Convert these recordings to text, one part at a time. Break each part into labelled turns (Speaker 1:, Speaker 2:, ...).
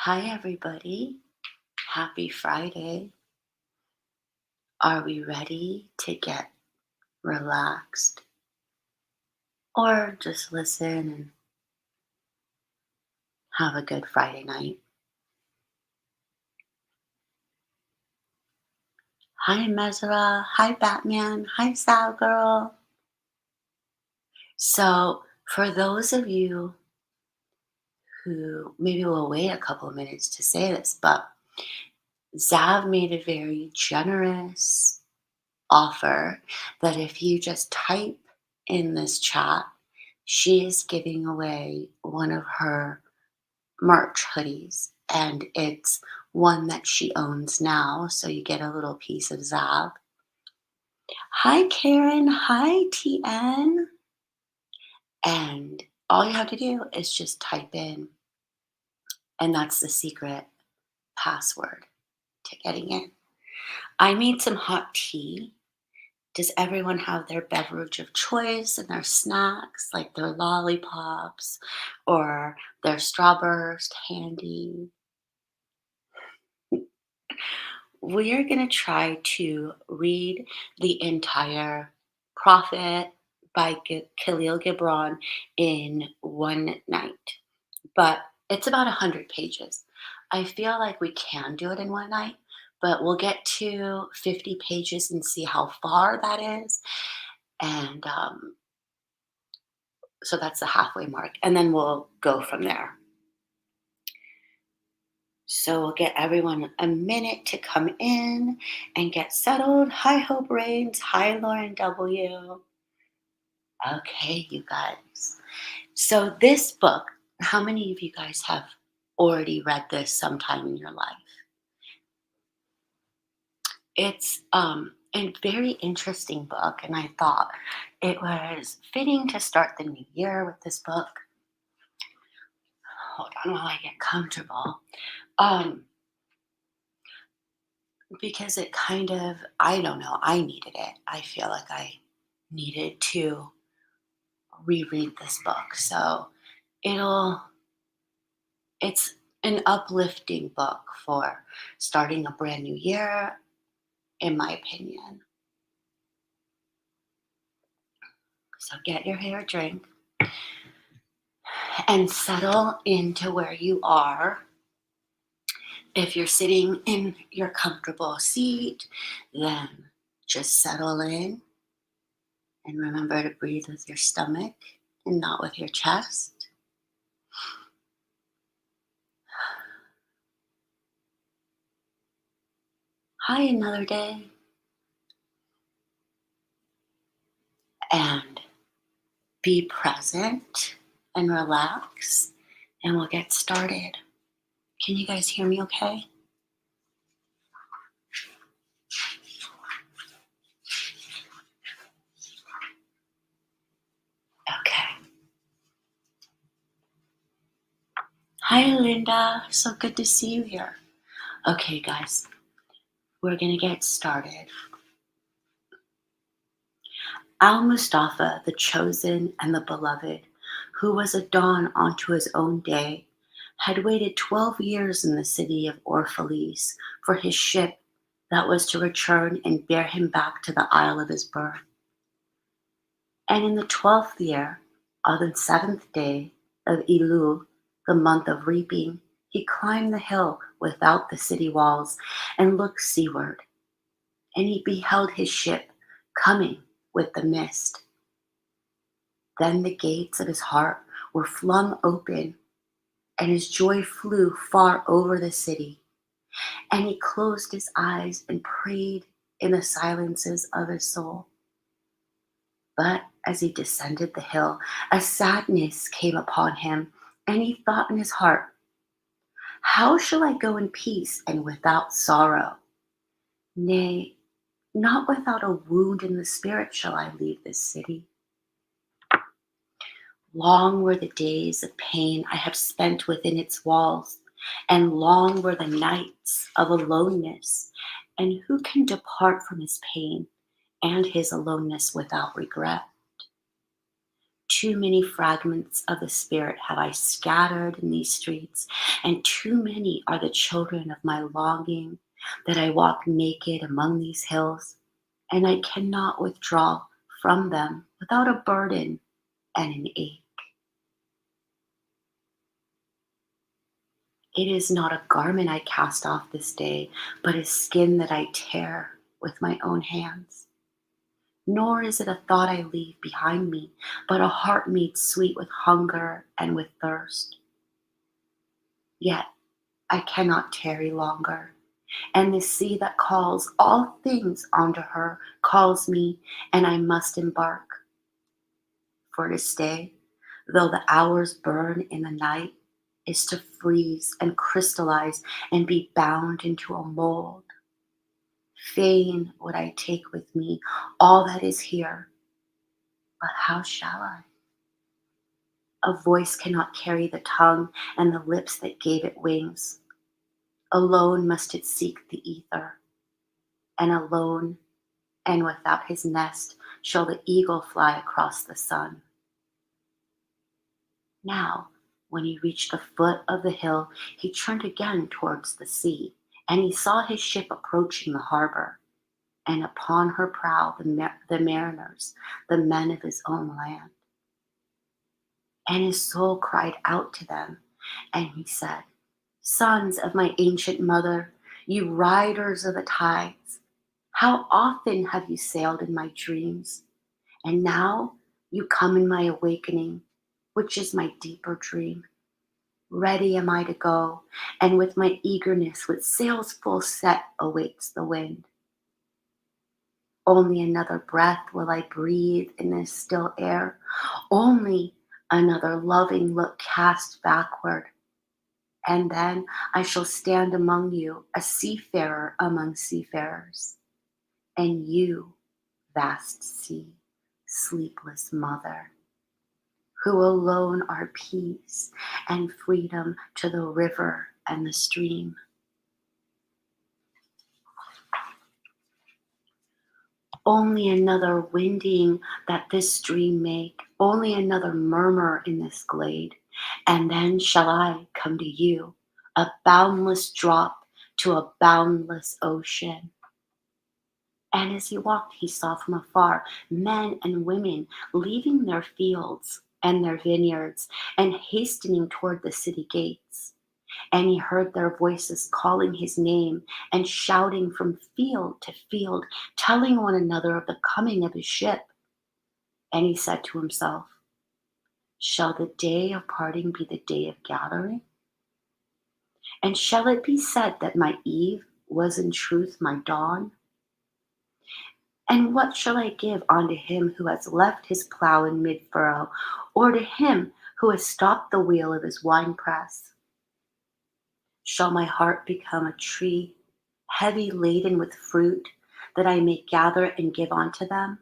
Speaker 1: Hi, everybody. Happy Friday. Are we ready to get relaxed or just listen and have a good Friday night? Hi, Mesra. Hi, Batman. Hi, Sal Girl. So, for those of you who maybe will wait a couple of minutes to say this, but Zav made a very generous offer that if you just type in this chat, she is giving away one of her merch hoodies, and it's one that she owns now. So you get a little piece of Zav. Hi, Karen. Hi, TN. And all you have to do is just type in, and that's the secret password to getting in. I made some hot tea. Does everyone have their beverage of choice and their snacks, like their lollipops or their strawburst handy? We are going to try to read the entire Prophet by Kahlil Gibran in one night, but it's about 100 pages. I feel like we can do it in one night, but we'll get to 50 pages and see how far that is. And so that's the halfway mark. And then we'll go from there. So we'll get everyone a minute to come in and get settled. Hi, Hope Rains. Hi, Lauren W. Okay, you guys. So this book, how many of you guys have already read this sometime in your life? It's a very interesting book, and I thought it was fitting to start the new year with this book. Hold on while I get comfortable. Um, because it kind of, I don't know, I needed it. I feel like I needed to reread this book. So it'll, it's an uplifting book for starting a brand new year, in my opinion. So get your hair drink and settle into where you are. If you're sitting in your comfortable seat, then just settle in and remember to breathe with your stomach and not with your chest. Hi, another day. And be present and relax, and we'll get started. Can you guys hear me okay? Okay. Hi, Linda. So good to see you here. Okay, guys, we're going to get started. Al Mustafa, the chosen and the beloved, who was a dawn unto his own day, had waited 12 years in the city of Orphalese for his ship that was to return and bear him back to the isle of his birth. And in the 12th year, on the 7th day of Elul, the month of reaping, he climbed the hill without the city walls and looked seaward. And he beheld his ship coming with the mist. Then the gates of his heart were flung open, and his joy flew far over the city. And he closed his eyes and prayed in the silences of his soul. But as he descended the hill, a sadness came upon him, and he thought in his heart, how shall I go in peace and without sorrow? Nay, not without a wound in the spirit shall I leave this city. Long were the days of pain I have spent within its walls, and long were the nights of aloneness. And who can depart from his pain and his aloneness without regret? Too many fragments of the Spirit have I scattered in these streets, and too many are the children of my longing that I walk naked among these hills, and I cannot withdraw from them without a burden and an ache. It is not a garment I cast off this day, but a skin that I tear with my own hands. Nor is it a thought I leave behind me, but a heart made sweet with hunger and with thirst. Yet I cannot tarry longer, and the sea that calls all things onto her calls me, and I must embark. For to stay, though the hours burn in the night, is to freeze and crystallize and be bound into a mold. Fain would I take with me all that is here, but how shall I? A voice cannot carry the tongue and the lips that gave it wings. Alone must it seek the ether, and alone and without his nest shall the eagle fly across the sun. Now, when he reached the foot of the hill, he turned again towards the sea, and he saw his ship approaching the harbor, and upon her prow the mariners, the men of his own land. And his soul cried out to them, and he said, Sons of my ancient mother, you riders of the tides, how often have you sailed in my dreams? And now you come in my awakening, which is my deeper dream. Ready am I to go, and with my eagerness, with sails full set, awaits the wind. Only another breath will I breathe in this still air, only another loving look cast backward, and then I shall stand among you, a seafarer among seafarers, and you, vast sea, sleepless mother, who alone are peace and freedom to the river and the stream. Only another winding that this stream make, only another murmur in this glade, and then shall I come to you, a boundless drop to a boundless ocean. And as he walked, he saw from afar men and women leaving their fields and their vineyards and hastening toward the city gates. And he heard their voices calling his name and shouting from field to field, telling one another of the coming of his ship. And he said to himself, Shall the day of parting be the day of gathering? And shall it be said that my eve was in truth my dawn? And what shall I give unto him who has left his plow in mid-furrow, or to him who has stopped the wheel of his winepress? Shall my heart become a tree, heavy laden with fruit, that I may gather and give unto them?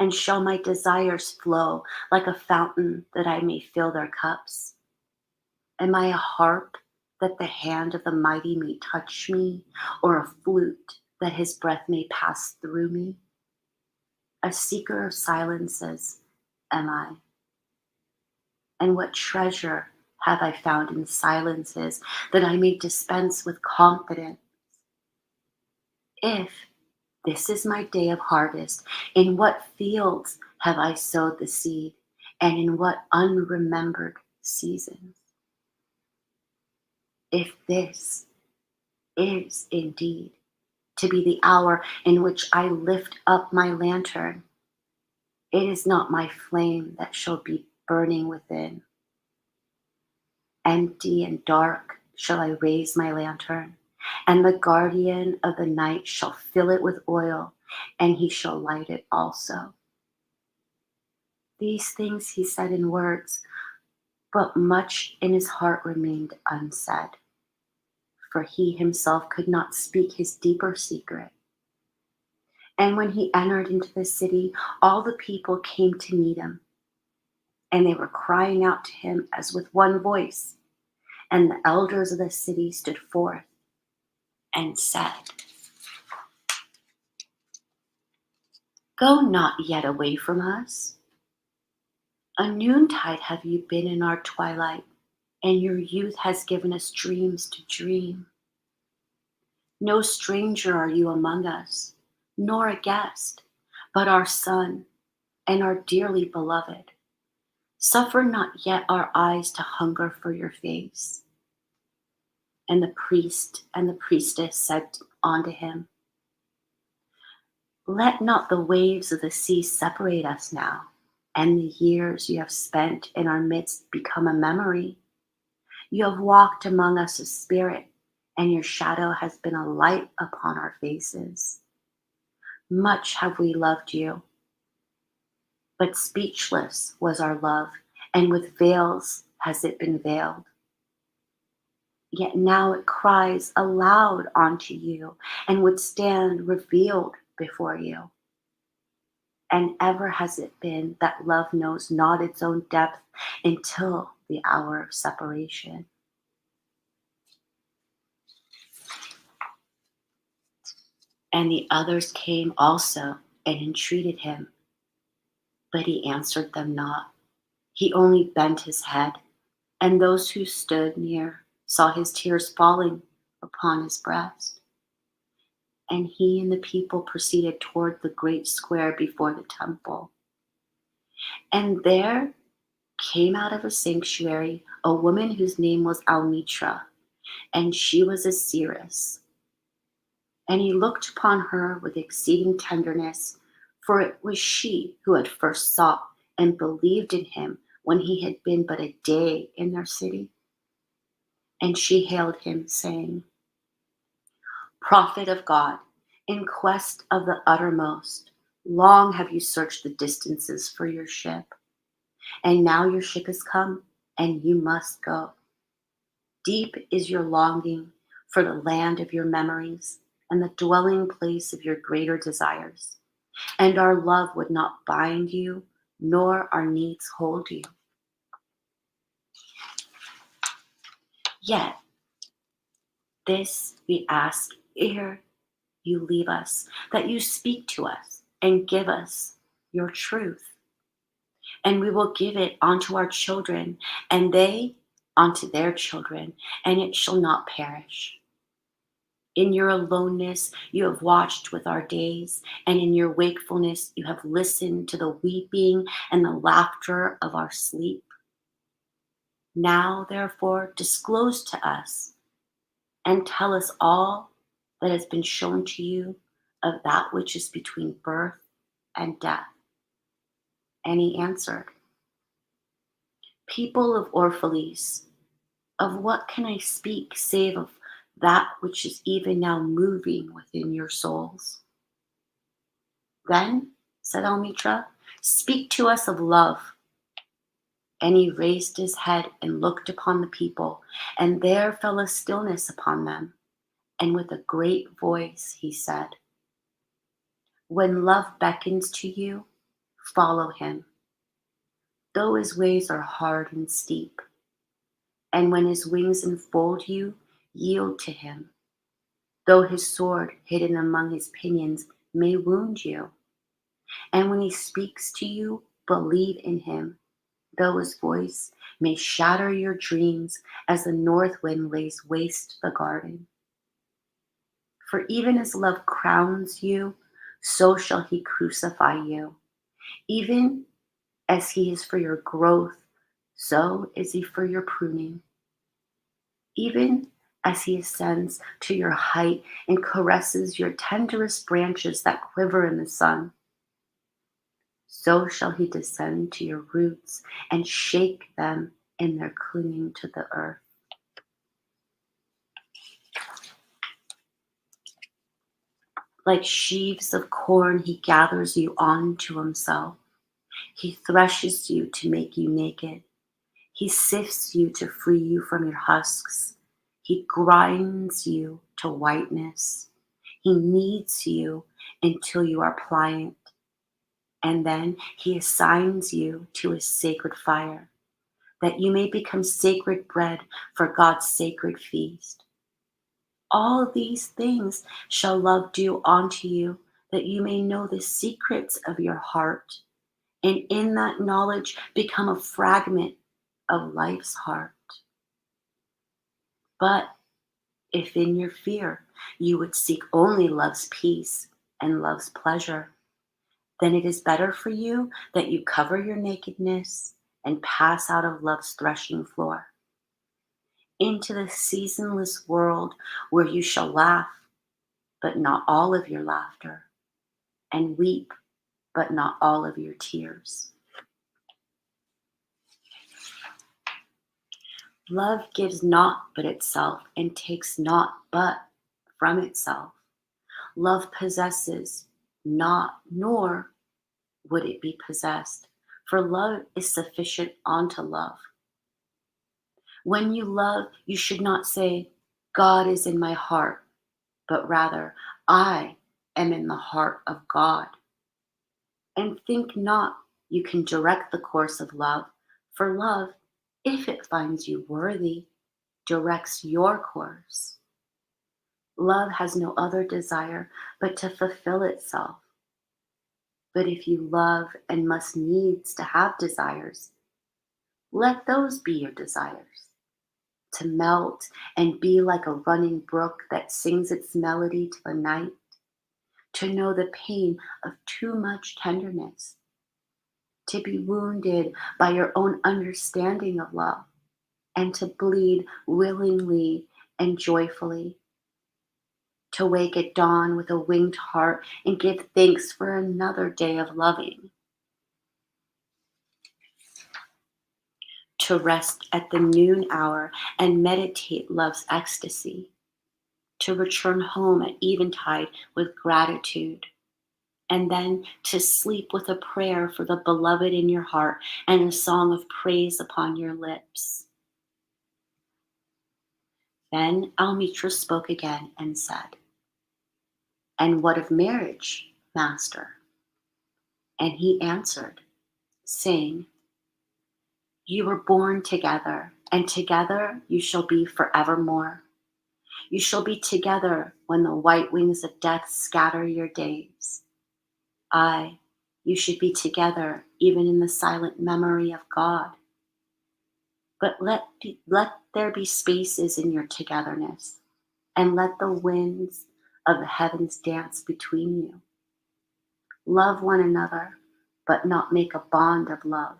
Speaker 1: And shall my desires flow like a fountain, that I may fill their cups? Am I a harp, that the hand of the mighty may touch me, or a flute, that his breath may pass through me? A seeker of silences am I. And what treasure have I found in silences, that I may dispense with confidence? If this is my day of harvest, in what fields have I sowed the seed, and in what unremembered seasons? If this is indeed to be the hour in which I lift up my lantern, it is not my flame that shall be burning within. Empty and dark shall I raise my lantern, and the guardian of the night shall fill it with oil, and he shall light it also. These things he said in words, but much in his heart remained unsaid, for he himself could not speak his deeper secret. And when he entered into the city, all the people came to meet him, and they were crying out to him as with one voice. And the elders of the city stood forth and said, Go not yet away from us. A noontide have you been in our twilight, and your youth has given us dreams to dream. No stranger are you among us, nor a guest, but our son and our dearly beloved. Suffer not yet our eyes to hunger for your face. And the priest and the priestess said unto him, let not the waves of the sea separate us now, and the years you have spent in our midst become a memory. You have walked among us a spirit, and your shadow has been a light upon our faces. Much have we loved you, but speechless was our love, and with veils has it been veiled. Yet now it cries aloud unto you, and would stand revealed before you. And ever has it been that love knows not its own depth until the hour of separation. And the others came also and entreated him, but he answered them not. He only bent his head, and those who stood near saw his tears falling upon his breast. And he and the people proceeded toward the great square before the temple. And there came out of a sanctuary a woman whose name was Almitra, and she was a seeress. And he looked upon her with exceeding tenderness, for it was she who had first sought and believed in him when he had been but a day in their city. And she hailed him, saying, Prophet of God, in quest of the uttermost, long have you searched the distances for your ship, and now your ship has come, and you must go. Deep is your longing for the land of your memories and the dwelling place of your greater desires, and our love would not bind you, nor our needs hold you. Yet this we ask ere you leave us, that you speak to us and give us your truth. And we will give it unto our children, and they unto their children, and it shall not perish. In your aloneness, you have watched with our days, and in your wakefulness, you have listened to the weeping and the laughter of our sleep. Now, therefore, disclose to us and tell us all that has been shown to you of that which is between birth and death. And he answered, People of Orphalese, of what can I speak save of that which is even now moving within your souls? Then, said Almitra, speak to us of love. And he raised his head and looked upon the people, and there fell a stillness upon them. And with a great voice he said, When love beckons to you, follow him, though his ways are hard and steep. And when his wings enfold you, yield to him, though his sword hidden among his pinions may wound you. And when he speaks to you, believe in him, though his voice may shatter your dreams as the north wind lays waste the garden. For even as love crowns you, so shall he crucify you. Even as he is for your growth, so is he for your pruning. Even as he ascends to your height and caresses your tenderest branches that quiver in the sun, so shall he descend to your roots and shake them in their clinging to the earth. Like sheaves of corn, he gathers you onto himself. He threshes you to make you naked. He sifts you to free you from your husks. He grinds you to whiteness. He kneads you until you are pliant. And then he assigns you to his sacred fire, that you may become sacred bread for God's sacred feast. All these things shall love do unto you, that you may know the secrets of your heart and in that knowledge become a fragment of life's heart. But if in your fear you would seek only love's peace and love's pleasure, then it is better for you that you cover your nakedness and pass out of love's threshing floor into the seasonless world where you shall laugh, but not all of your laughter, and weep, but not all of your tears. Love gives not but itself and takes not but from itself. Love possesses not, nor would it be possessed, for love is sufficient unto love. When you love, you should not say, God is in my heart, but rather, I am in the heart of God. And think not you can direct the course of love, for love, if it finds you worthy, directs your course. Love has no other desire but to fulfill itself. But if you love and must needs to have desires, let those be your desires, to melt and be like a running brook that sings its melody to the night, to know the pain of too much tenderness, to be wounded by your own understanding of love, and to bleed willingly and joyfully, to wake at dawn with a winged heart and give thanks for another day of loving, to rest at the noon hour and meditate love's ecstasy, to return home at eventide with gratitude, and then to sleep with a prayer for the beloved in your heart and a song of praise upon your lips. Then Almitra spoke again and said, And what of marriage, master? And he answered, saying, You were born together, and together you shall be forevermore. You shall be together when the white wings of death scatter your days. Aye, you should be together even in the silent memory of God. But let there be spaces in your togetherness, and let the winds of the heavens dance between you. Love one another, but not make a bond of love.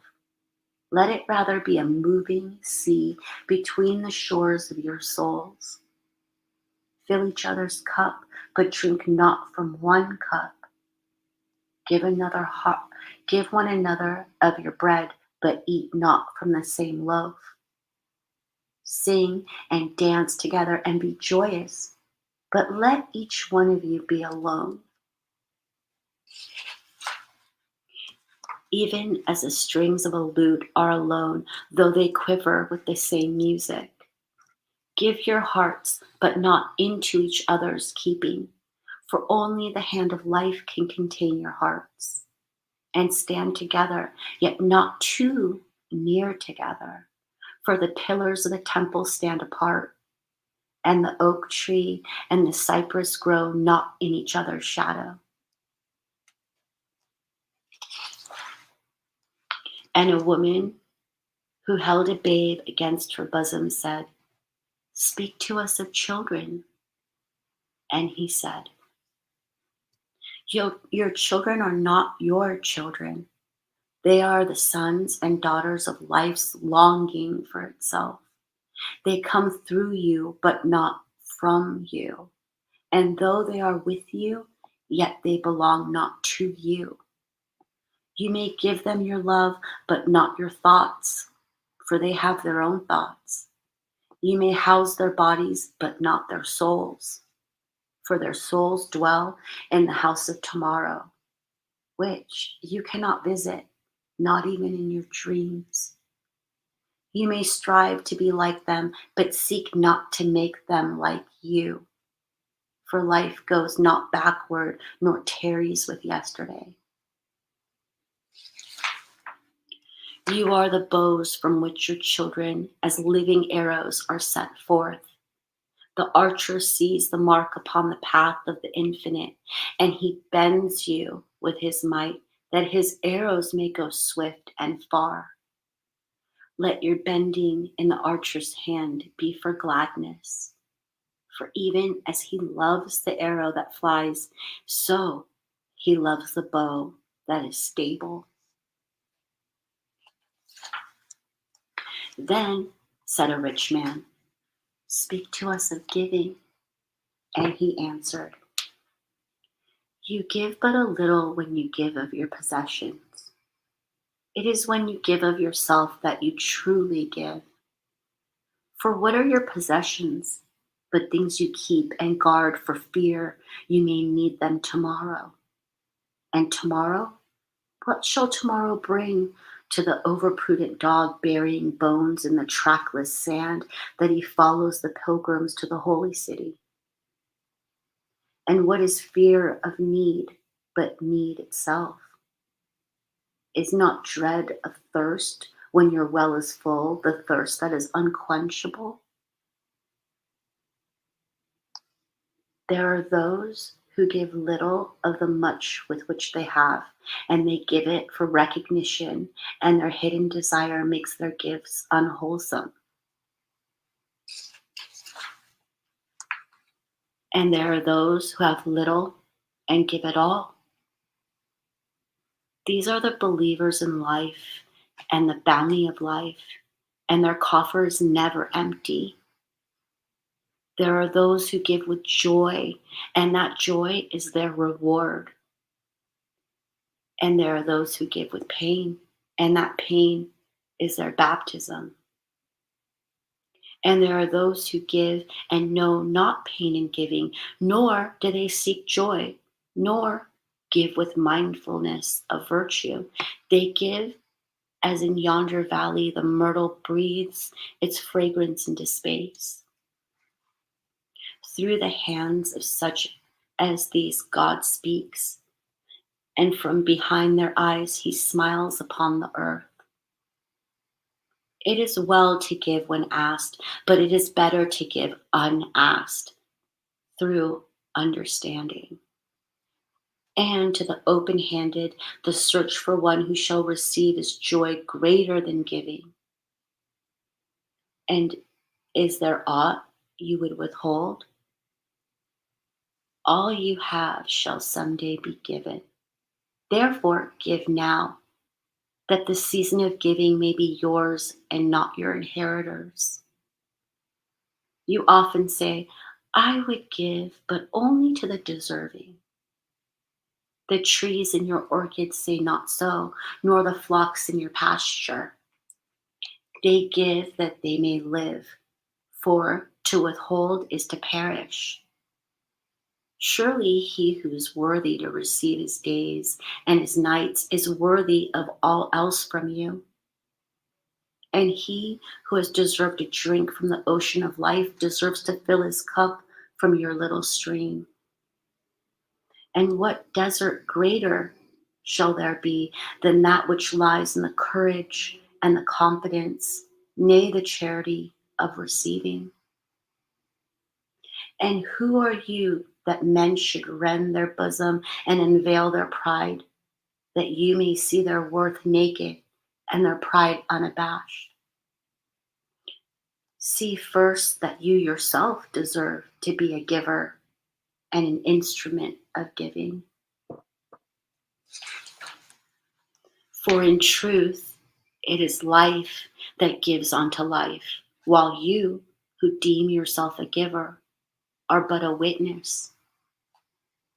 Speaker 1: Let it rather be a moving sea between the shores of your souls. Fill each other's cup, but drink not from one cup. Give another heart, give one another of your bread, but eat not from the same loaf. Sing and dance together and be joyous, but let each one of you be alone. Even as the strings of a lute are alone, though they quiver with the same music. Give your hearts, but not into each other's keeping, for only the hand of life can contain your hearts. And stand together, yet not too near together, for the pillars of the temple stand apart, and the oak tree and the cypress grow not in each other's shadow. And a woman who held a babe against her bosom said, Speak to us of children. And he said, Your children are not your children. They are the sons and daughters of life's longing for itself. They come through you, but not from you. And though they are with you, yet they belong not to you. You may give them your love, but not your thoughts, for they have their own thoughts. You may house their bodies, but not their souls, for their souls dwell in the house of tomorrow, which you cannot visit, not even in your dreams. You may strive to be like them, but seek not to make them like you, for life goes not backward nor tarries with yesterday. You are the bows from which your children, as living arrows, are set forth. The archer sees the mark upon the path of the infinite, and he bends you with his might that his arrows may go swift and far. Let your bending in the archer's hand be for gladness. For even as he loves the arrow that flies, so he loves the bow that is stable. Then said a rich man, "Speak to us of giving." And he answered, "You give but a little when you give of your possessions. It is when you give of yourself that you truly give. For what are your possessions but things you keep and guard for fear you may need them tomorrow? And tomorrow? What shall tomorrow bring to the overprudent dog burying bones in the trackless sand that he follows the pilgrims to the holy city? And what is fear of need but need itself? Is not dread of thirst when your well is full, the thirst that is unquenchable? There are those who give little of the much with which they have, and they give it for recognition, and their hidden desire makes their gifts unwholesome. And there are those who have little and give it all. These are the believers in life and the bounty of life, and their coffer is never empty. There are those who give with joy, and that joy is their reward. And there are those who give with pain, and that pain is their baptism. And there are those who give and know not pain in giving, nor do they seek joy, nor give with mindfulness of virtue. They give as in yonder valley the myrtle breathes its fragrance into space. Through the hands of such as these God speaks, and from behind their eyes he smiles upon the earth. It is well to give when asked, but it is better to give unasked through understanding. And to the open handed, the search for one who shall receive is joy greater than giving. And is there aught you would withhold? All you have shall someday be given. Therefore, give now, that the season of giving may be yours and not your inheritors. You often say, "I would give, but only to the deserving." The trees in your orchards say not so, nor the flocks in your pasture. They give that they may live, for to withhold is to perish. Surely he who is worthy to receive his days and his nights is worthy of all else from you. And he who has deserved to drink from the ocean of life deserves to fill his cup from your little stream. And what desert greater shall there be than that which lies in the courage and the confidence, nay, the charity of receiving? And who are you that men should rend their bosom and unveil their pride, that you may see their worth naked and their pride unabashed? See first that you yourself deserve to be a giver and an instrument of giving. For in truth, it is life that gives unto life, while you, who deem yourself a giver, are but a witness.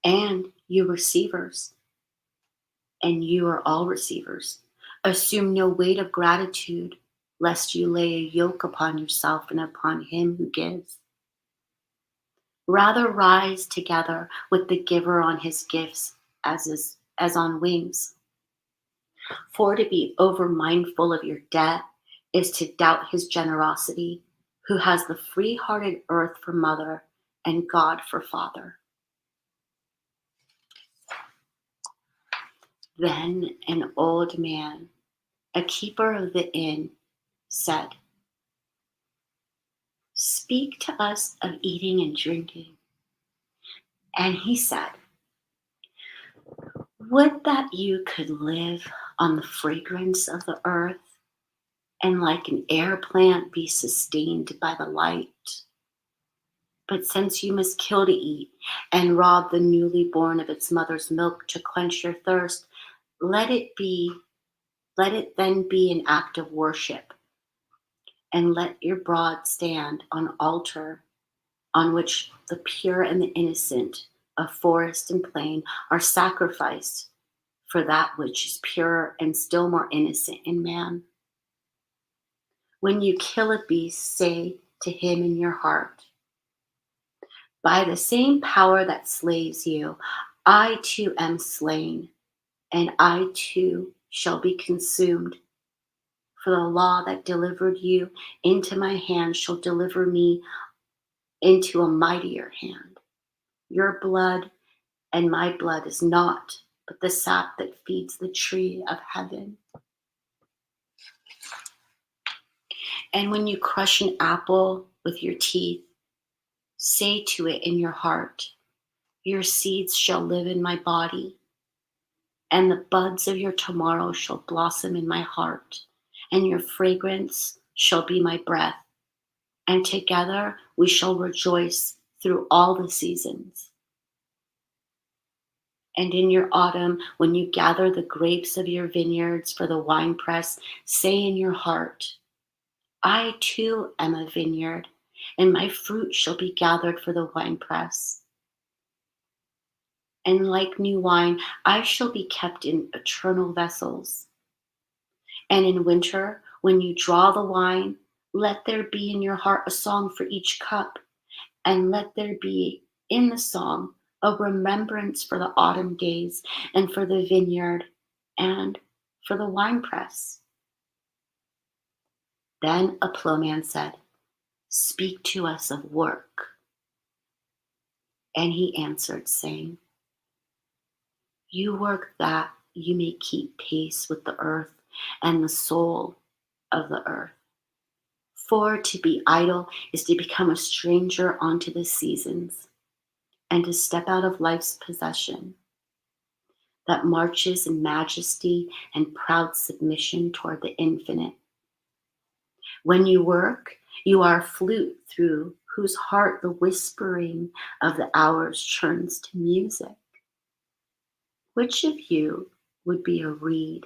Speaker 1: And you receivers, and you are all receivers, assume no weight of gratitude, lest you lay a yoke upon yourself and upon him who gives. Rather rise together with the giver on his gifts as on wings. For to be over mindful of your debt is to doubt his generosity, who has the free hearted earth for mother and God for father. Then an old man, a keeper of the inn, said, "Speak to us of eating and drinking." And he said, Would that you could live on the fragrance of the earth and like an air plant be sustained by the light. But since you must kill to eat and rob the newly born of its mother's milk to quench your thirst, let it be, let it then be an act of worship, and let your broad stand on altar on which the pure and the innocent of forest and plain are sacrificed for that which is pure and still more innocent in man. When you kill a beast, say to him in your heart, by the same power that slays you, I too am slain, and I too shall be consumed. For the law that delivered you into my hand shall deliver me into a mightier hand. Your blood and my blood is naught but the sap that feeds the tree of heaven. And when you crush an apple with your teeth, say to it in your heart, your seeds shall live in my body, and the buds of your tomorrow shall blossom in my heart, and your fragrance shall be my breath, and together we shall rejoice through all the seasons. And in your autumn, when you gather the grapes of your vineyards for the winepress, say in your heart, I too am a vineyard, and my fruit shall be gathered for the winepress. And like new wine, I shall be kept in eternal vessels. And in winter, when you draw the wine, let there be in your heart a song for each cup, and let there be in the song a remembrance for the autumn days, and for the vineyard, and for the winepress. Then a plowman said, speak to us of work. And he answered, saying, you work that you may keep pace with the earth and the soul of the earth. For to be idle is to become a stranger unto the seasons, and to step out of life's possession that marches in majesty and proud submission toward the infinite. When you work, you are a flute through whose heart the whispering of the hours churns to music. Which of you would be a reed,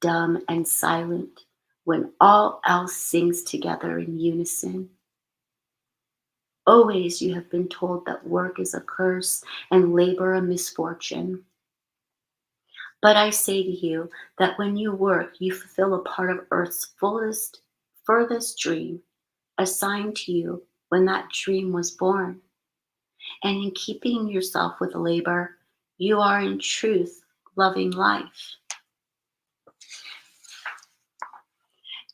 Speaker 1: dumb and silent, when all else sings together in unison? Always you have been told that work is a curse and labor a misfortune. But I say to you that when you work, you fulfill a part of earth's furthest dream assigned to you when that dream was born. And in keeping yourself with labor, you are in truth loving life.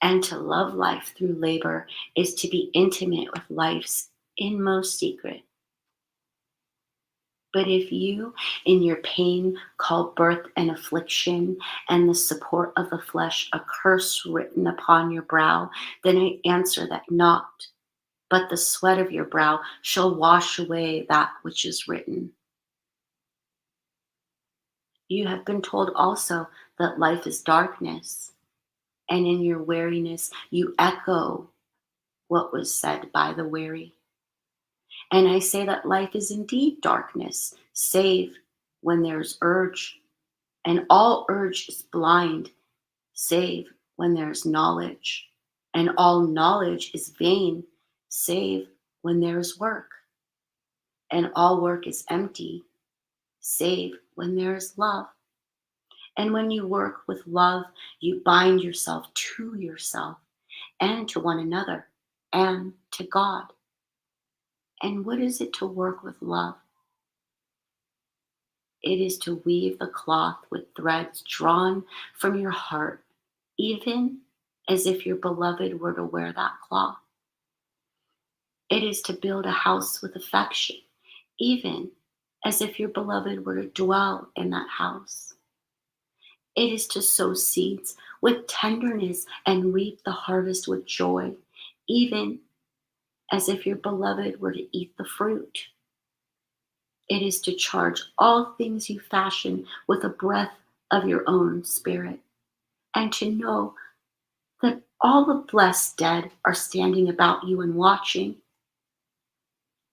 Speaker 1: And to love life through labor is to be intimate with life's inmost secret. But if you, in your pain, call birth an affliction and the support of the flesh a curse written upon your brow, then I answer that not, but the sweat of your brow shall wash away that which is written. You have been told also that life is darkness, and in your weariness you echo what was said by the weary. And I say that life is indeed darkness, save when there's urge, and all urge is blind, save when there's knowledge, and all knowledge is vain, save when there is work, and all work is empty, save when there is love. And when you work with love, you bind yourself to yourself and to one another and to God. And what is it to work with love? It is to weave the cloth with threads drawn from your heart, even as if your beloved were to wear that cloth. It is to build a house with affection, even as if your beloved were to dwell in that house. It is to sow seeds with tenderness and reap the harvest with joy, even as if your beloved were to eat the fruit. It is to charge all things you fashion with a breath of your own spirit, and to know that all the blessed dead are standing about you and watching.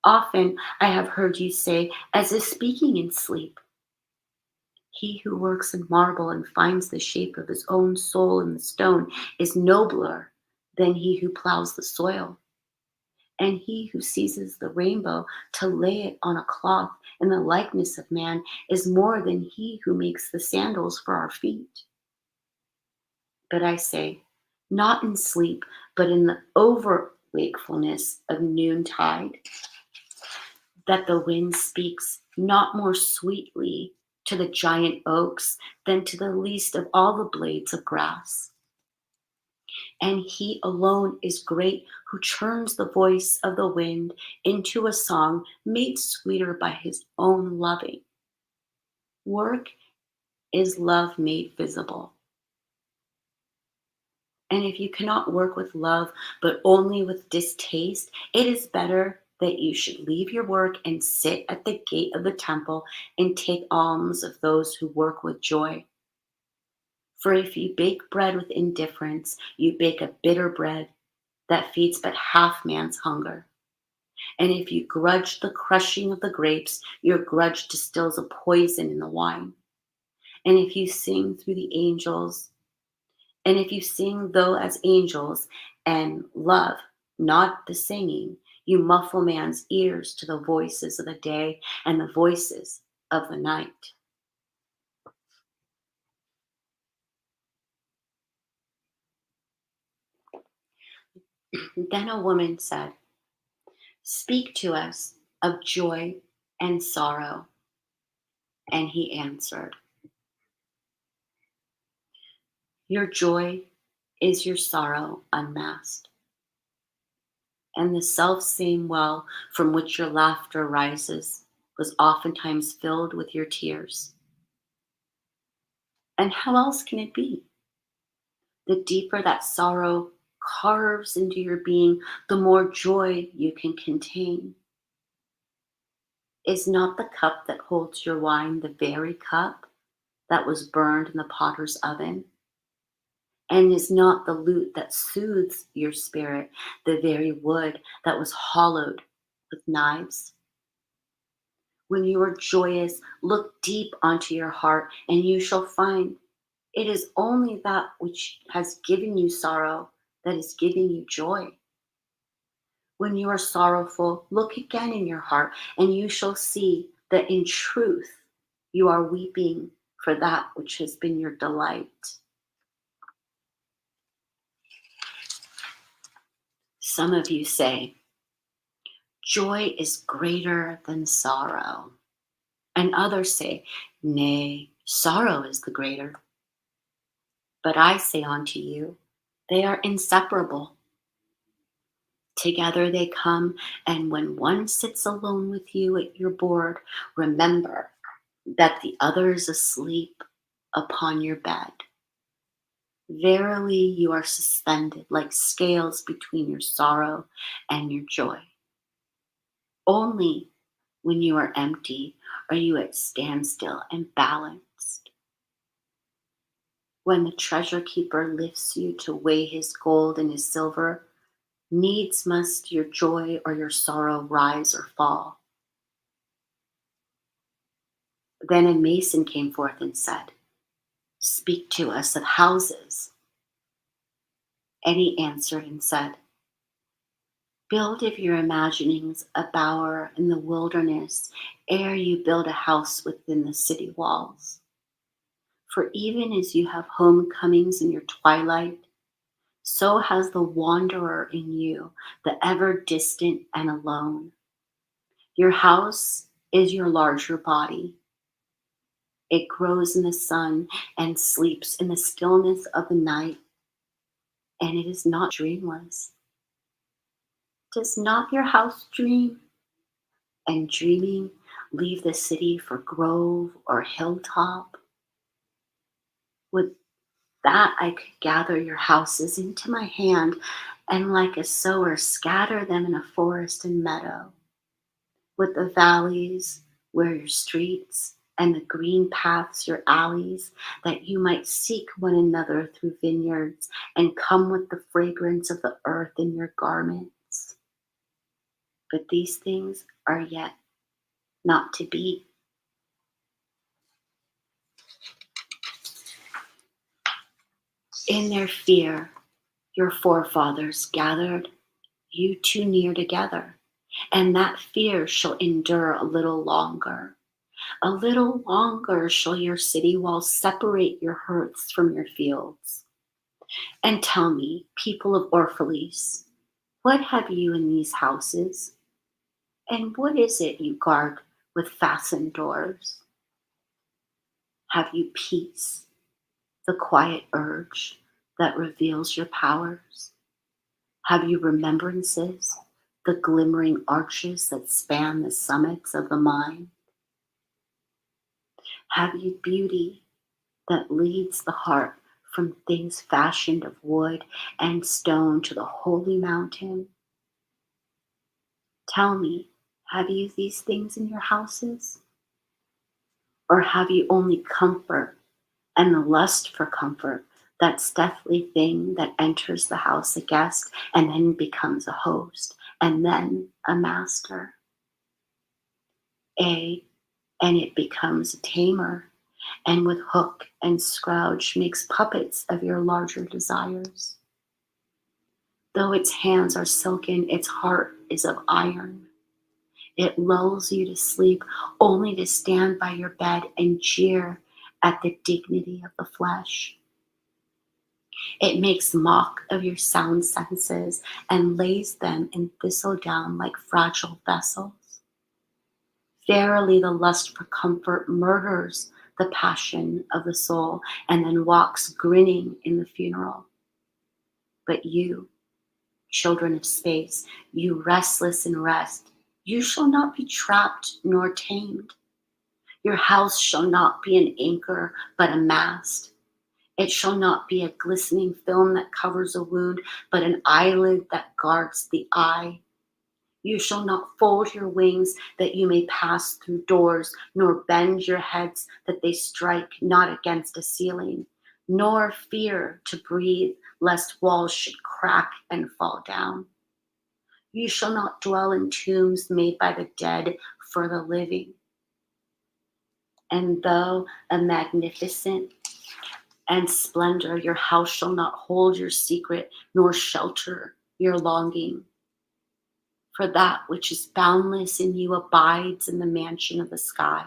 Speaker 1: Often I have heard you say, as if speaking in sleep, he who works in marble and finds the shape of his own soul in the stone is nobler than he who plows the soil. And he who seizes the rainbow to lay it on a cloth in the likeness of man is more than he who makes the sandals for our feet. But I say, not in sleep, but in the over wakefulness of noontide, that the wind speaks not more sweetly to the giant oaks than to the least of all the blades of grass. And he alone is great who turns the voice of the wind into a song made sweeter by his own loving. Work is love made visible. And if you cannot work with love, but only with distaste, it is better that you should leave your work and sit at the gate of the temple and take alms of those who work with joy. For if you bake bread with indifference, you bake a bitter bread that feeds but half man's hunger. And if you grudge the crushing of the grapes, your grudge distills a poison in the wine. And if you sing through the angels, and if you sing though as angels and love not the singing, you muffle man's ears to the voices of the day and the voices of the night. Then a woman said, speak to us of joy and sorrow. And he answered, your joy is your sorrow unmasked, and the self same well from which your laughter rises was oftentimes filled with your tears. And how else can it be? The deeper that sorrow carves into your being, the more joy you can contain. Is not the cup that holds your wine the very cup that was burned in the potter's oven? And is not the lute that soothes your spirit the very wood that was hollowed with knives? When you are joyous, look deep onto your heart, and you shall find it is only that which has given you sorrow that is giving you joy. When you are sorrowful, look again in your heart, and you shall see that in truth you are weeping for that which has been your delight. Some of you say, joy is greater than sorrow. And others say, nay, sorrow is the greater. But I say unto you, they are inseparable. Together they come, and when one sits alone with you at your board, remember that the other is asleep upon your bed. Verily, you are suspended like scales between your sorrow and your joy. Only when you are empty are you at standstill and balanced. When the treasure keeper lifts you to weigh his gold and his silver, needs must your joy or your sorrow rise or fall. Then a mason came forth and said, speak to us of houses. And he answered and said, build of your imaginings a bower in the wilderness ere you build a house within the city walls. For even as you have homecomings in your twilight, so has the wanderer in you, the ever distant and alone. Your house is your larger body. It grows in the sun and sleeps in the stillness of the night, and it is not dreamless. Does not your house dream? And dreaming, leave the city for grove or hilltop? Would that I could gather your houses into my hand and like a sower scatter them in a forest and meadow. Would the valleys where your streets and the green paths your alleys, that you might seek one another through vineyards and come with the fragrance of the earth in your garments. But these things are yet not to be. In their fear, your forefathers gathered you too near together, and that fear shall endure a little longer. A little longer shall your city walls separate your hearths from your fields. And tell me, people of Orphalese, what have you in these houses? And what is it you guard with fastened doors? Have you peace, the quiet urge that reveals your powers? Have you remembrances, the glimmering arches that span the summits of the mind? Have you beauty that leads the heart from things fashioned of wood and stone to the holy mountain? Tell me, have you these things in your houses? Or have you only comfort and the lust for comfort, that deathly thing that enters the house a guest and then becomes a host and then a master? And it becomes a tamer, and with hook and scourge makes puppets of your larger desires. Though its hands are silken, its heart is of iron. It lulls you to sleep only to stand by your bed and jeer at the dignity of the flesh. It makes mock of your sound senses and lays them in thistledown like fragile vessels. Verily, the lust for comfort murders the passion of the soul and then walks grinning in the funeral. But you, children of space, you restless in rest, you shall not be trapped nor tamed. Your house shall not be an anchor, but a mast. It shall not be a glistening film that covers a wound, but an eyelid that guards the eye. You shall not fold your wings that you may pass through doors, nor bend your heads that they strike not against a ceiling, nor fear to breathe lest walls should crack and fall down. You shall not dwell in tombs made by the dead for the living. And though a magnificent and splendor, your house shall not hold your secret, nor shelter your longing. For that which is boundless in you abides in the mansion of the sky,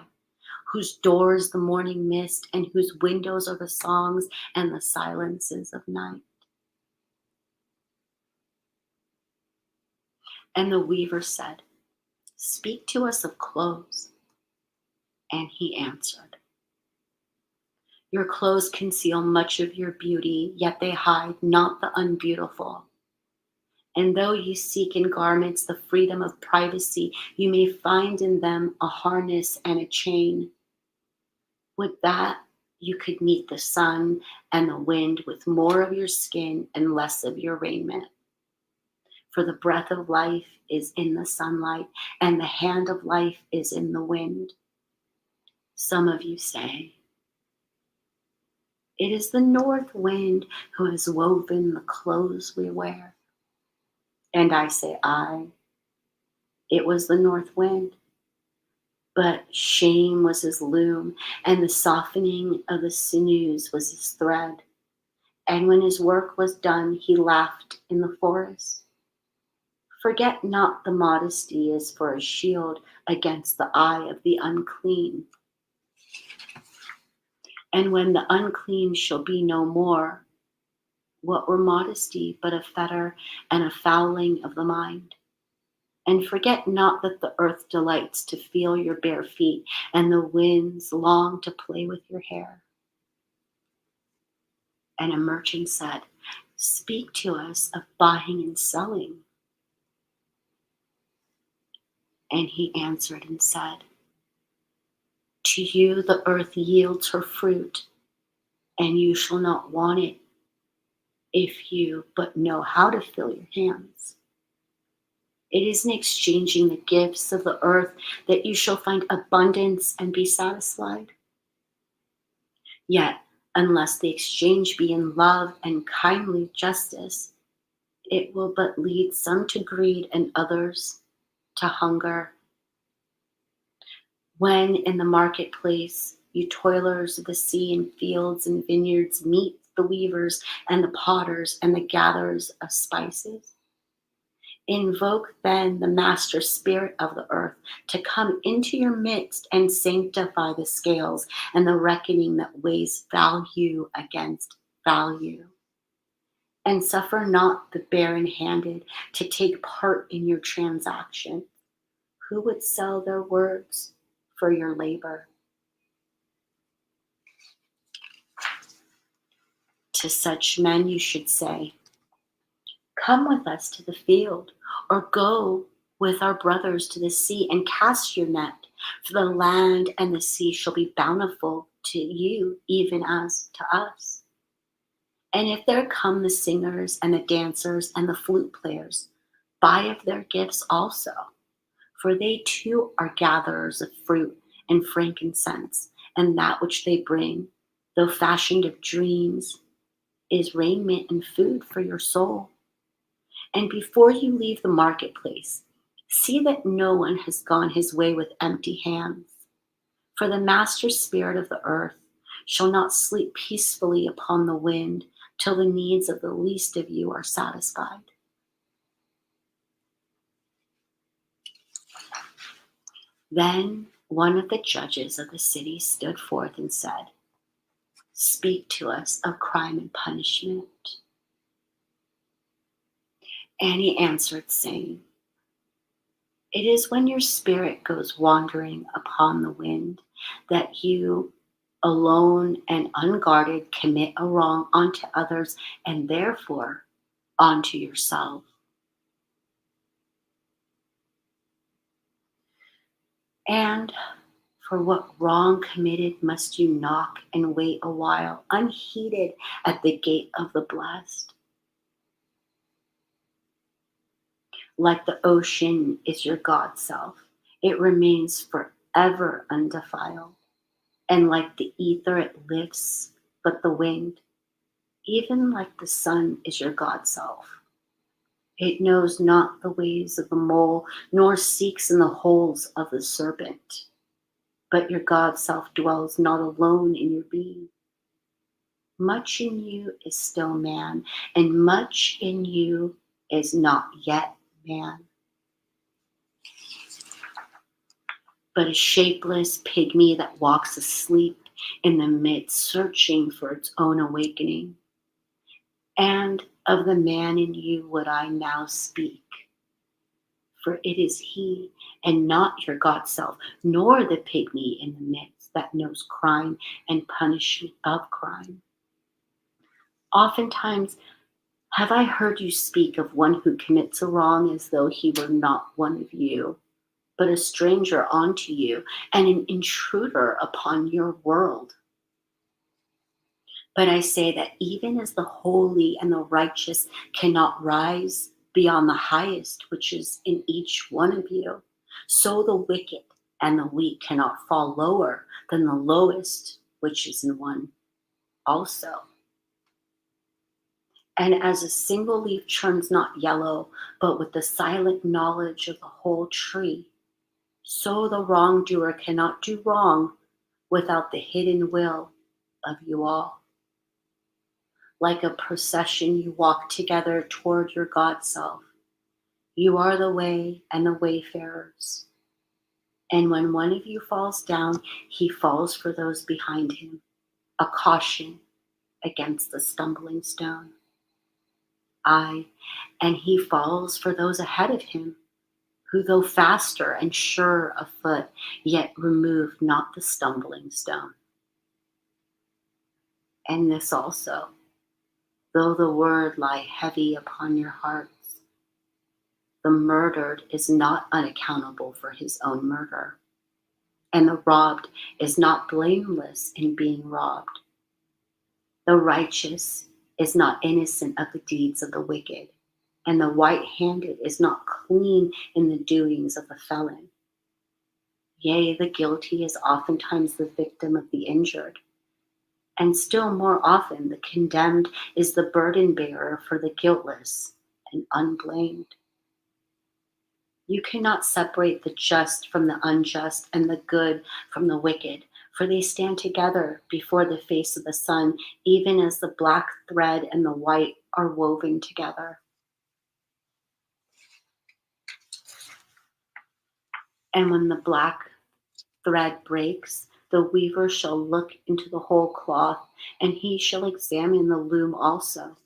Speaker 1: whose door is the morning mist, and whose windows are the songs and the silences of night. And the weaver said, speak to us of clothes. And he answered, your clothes conceal much of your beauty, yet they hide not the unbeautiful. And though you seek in garments the freedom of privacy, you may find in them a harness and a chain. Would that you could meet the sun and the wind with more of your skin and less of your raiment. For the breath of life is in the sunlight, and the hand of life is in the wind. Some of you say, it is the north wind who has woven the clothes we wear. And I say, it was the north wind. But shame was his loom, and the softening of the sinews was his thread. And when his work was done, he laughed in the forest. Forget not the modesty is for a shield against the eye of the unclean. And when the unclean shall be no more, what were modesty but a fetter and a fouling of the mind? And forget not that the earth delights to feel your bare feet, and the winds long to play with your hair. And a merchant said, speak to us of buying and selling. And he answered and said, to you the earth yields her fruit, and you shall not want it if you but know how to fill your hands. It is in exchanging the gifts of the earth that you shall find abundance and be satisfied. Yet, unless the exchange be in love and kindly justice, it will but lead some to greed and others to hunger. When in the marketplace you toilers of the sea and fields and vineyards meet the weavers and the potters and the gatherers of spices, invoke then the master spirit of the earth to come into your midst and sanctify the scales and the reckoning that weighs value against value. And suffer not the barren handed to take part in your transaction. Who would sell their words for your labor? To such men you should say, come with us to the field, or go with our brothers to the sea and cast your net, for the land and the sea shall be bountiful to you, even as to us. And if there come the singers and the dancers and the flute players, buy of their gifts also, for they too are gatherers of fruit and frankincense, and that which they bring, though fashioned of dreams, is raiment and food for your soul. And before you leave the marketplace, see that no one has gone his way with empty hands. For the master spirit of the earth shall not sleep peacefully upon the wind till the needs of the least of you are satisfied. Then one of the judges of the city stood forth and said, speak to us of crime and punishment. And he answered, saying, it is when your spirit goes wandering upon the wind that you, alone and unguarded, commit a wrong unto others and therefore unto yourself. And for what wrong committed must you knock and wait a while, unheeded at the gate of the blessed? Like the ocean is your God self. It remains forever undefiled. And like the ether it lifts but the wind. Even like the sun is your God self. It knows not the ways of the mole, nor seeks in the holes of the serpent. But your God self dwells not alone in your being. Much in you is still man, and much in you is not yet man. But a shapeless pygmy that walks asleep in the midst, searching for its own awakening. And of the man in you would I now speak. For it is he, and not your God self, nor the pygmy in the midst that knows crime and punishment of crime. Oftentimes have I heard you speak of one who commits a wrong as though he were not one of you, but a stranger unto you, and an intruder upon your world. But I say that even as the holy and the righteous cannot rise beyond the highest which is in each one of you, so the wicked and the weak cannot fall lower than the lowest which is in one also. And as a single leaf turns not yellow, but with the silent knowledge of the whole tree, so the wrongdoer cannot do wrong without the hidden will of you all. Like a procession, you walk together toward your God self. You are the way and the wayfarers. And when one of you falls down, he falls for those behind him, a caution against the stumbling stone. Aye, and he falls for those ahead of him, who though faster and surer of foot, yet remove not the stumbling stone. And this also, though the word lie heavy upon your hearts, the murdered is not unaccountable for his own murder, and the robbed is not blameless in being robbed. The righteous is not innocent of the deeds of the wicked, and the white-handed is not clean in the doings of the felon. Yea, the guilty is oftentimes the victim of the injured, and still more often the condemned is the burden bearer for the guiltless and unblamed. You cannot separate the just from the unjust and the good from the wicked, for they stand together before the face of the sun, even as the black thread and the white are woven together. And when the black thread breaks, the weaver shall look into the whole cloth, and he shall examine the loom also.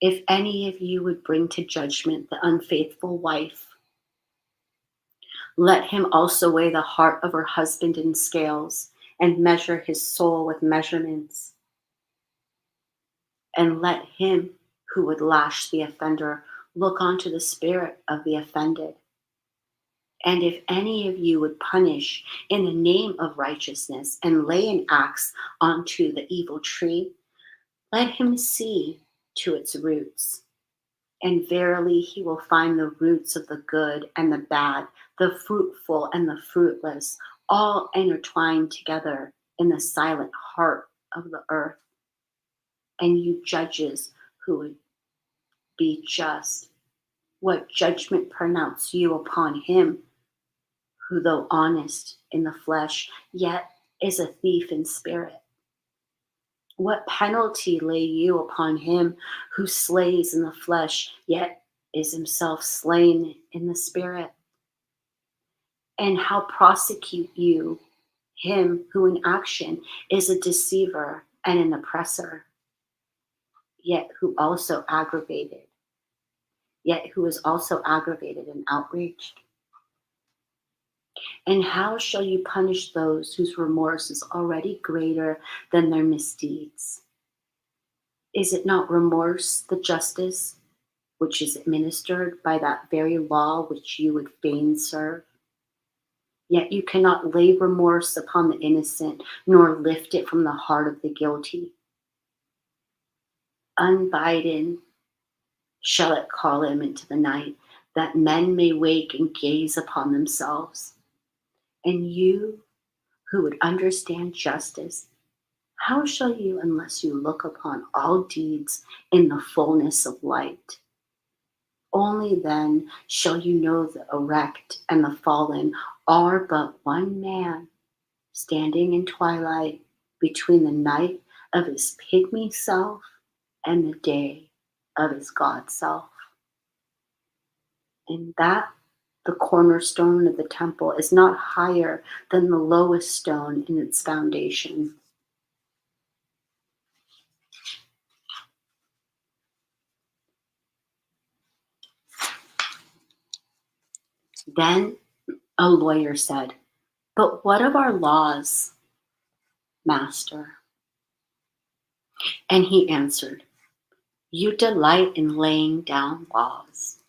Speaker 1: If any of you would bring to judgment the unfaithful wife, let him also weigh the heart of her husband in scales and measure his soul with measurements. And let him who would lash the offender look onto the spirit of the offended. And if any of you would punish in the name of righteousness and lay an axe onto the evil tree, let him see to its roots. And verily he will find the roots of the good and the bad, the fruitful and the fruitless, all intertwined together in the silent heart of the earth. And you judges who would be just, what judgment pronounce you upon him who, though honest in the flesh, yet is a thief in spirit? What penalty lay you upon him who slays in the flesh, yet is himself slain in the spirit? And how prosecute you him who in action is a deceiver and an oppressor, yet who is also aggravated and outraged? And how shall you punish those whose remorse is already greater than their misdeeds? Is it not remorse the justice which is administered by that very law which you would fain serve? Yet you cannot lay remorse upon the innocent, nor lift it from the heart of the guilty. Unbidden shall it call him into the night, that men may wake and gaze upon themselves. And you who would understand justice, how shall you unless you look upon all deeds in the fullness of light? Only then shall you know the erect and the fallen are but one man, standing in twilight between the night of his pygmy self and the day of his God self. And that the cornerstone of the temple is not higher than the lowest stone in its foundation. Then a lawyer said, "But what of our laws, master?" And he answered, "You delight in laying down laws,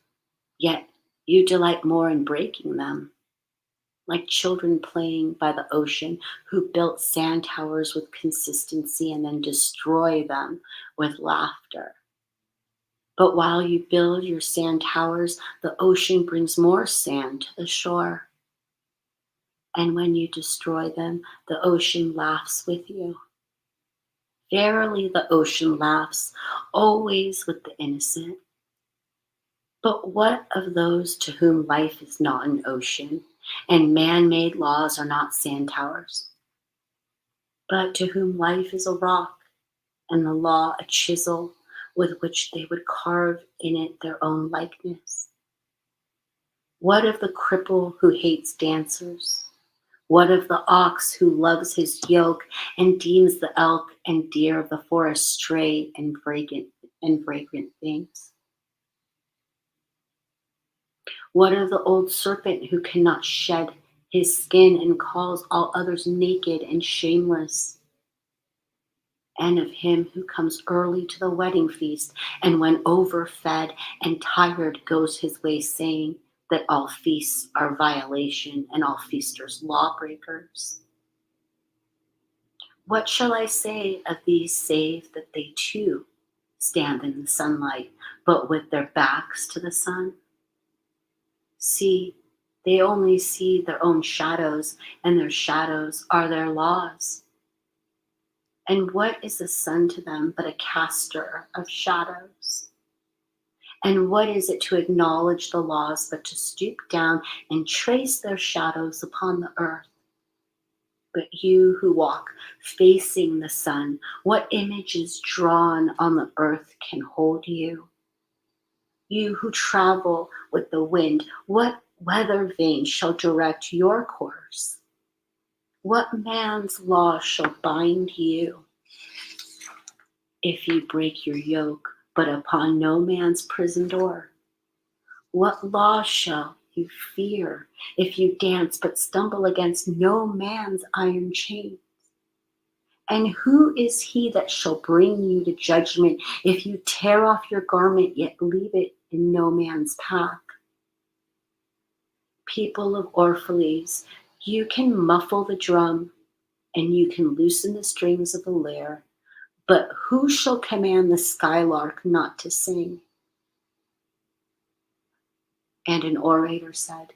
Speaker 1: yet you delight more in breaking them, like children playing by the ocean who built sand towers with consistency and then destroy them with laughter. But while you build your sand towers, the ocean brings more sand to the shore. And when you destroy them, the ocean laughs with you. Verily, the ocean laughs always with the innocent. But what of those to whom life is not an ocean, and man-made laws are not sand towers, but to whom life is a rock, and the law a chisel with which they would carve in it their own likeness? What of the cripple who hates dancers? What of the ox who loves his yoke and deems the elk and deer of the forest stray and fragrant things? What of the old serpent who cannot shed his skin and calls all others naked and shameless? And of him who comes early to the wedding feast and when overfed and tired goes his way saying that all feasts are violation and all feasters lawbreakers? What shall I say of these save that they too stand in the sunlight, but with their backs to the sun. See, they only see their own shadows, and their shadows are their laws. And what is the sun to them but a caster of shadows? And what is it to acknowledge the laws but to stoop down and trace their shadows upon the earth? But you who walk facing the sun, what image is drawn on the earth can hold you? You who travel with the wind, what weather vane shall direct your course? What man's law shall bind you? If you break your yoke, but upon no man's prison door, what law shall you fear if you dance but stumble against no man's iron chain? And who is he that shall bring you to judgment if you tear off your garment yet leave it in no man's path? People of Orphalese, you can muffle the drum and you can loosen the strings of the lyre, but who shall command the skylark not to sing? And an orator said,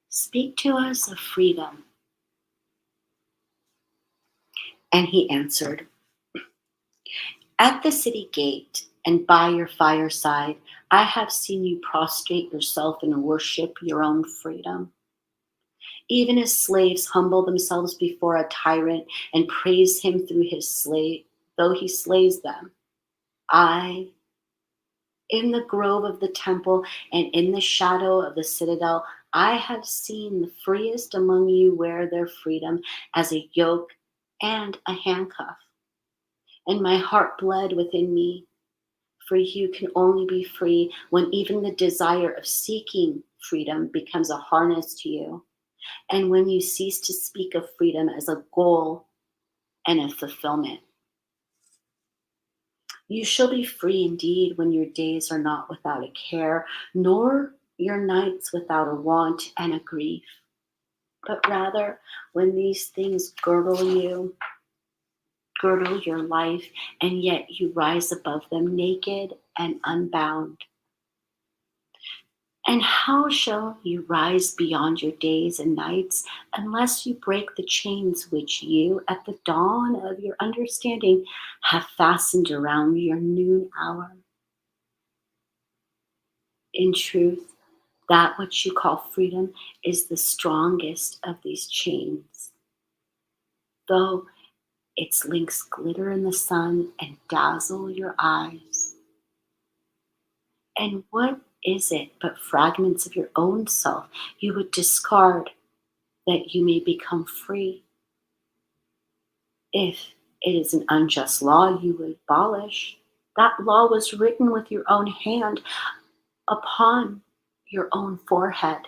Speaker 1: "Speak to us of freedom." And he answered, "At the city gate and by your fireside, I have seen you prostrate yourself and worship your own freedom. Even as slaves humble themselves before a tyrant and praise him through his slave, though he slays them. I, in the grove of the temple and in the shadow of the citadel, I have seen the freest among you wear their freedom as a yoke and a handcuff. And my heart bled within me, for you can only be free when even the desire of seeking freedom becomes a harness to you, and when you cease to speak of freedom as a goal and a fulfillment. You shall be free indeed when your days are not without a care, nor your nights without a want and a grief, but rather when these things girdle your life, and yet you rise above them naked and unbound. And how shall you rise beyond your days and nights unless you break the chains which you, at the dawn of your understanding, have fastened around your noon hour? In truth, that which you call freedom is the strongest of these chains, though its links glitter in the sun and dazzle your eyes. And what is it but fragments of your own self you would discard that you may become free? If it is an unjust law you would abolish, that law was written with your own hand upon your own forehead.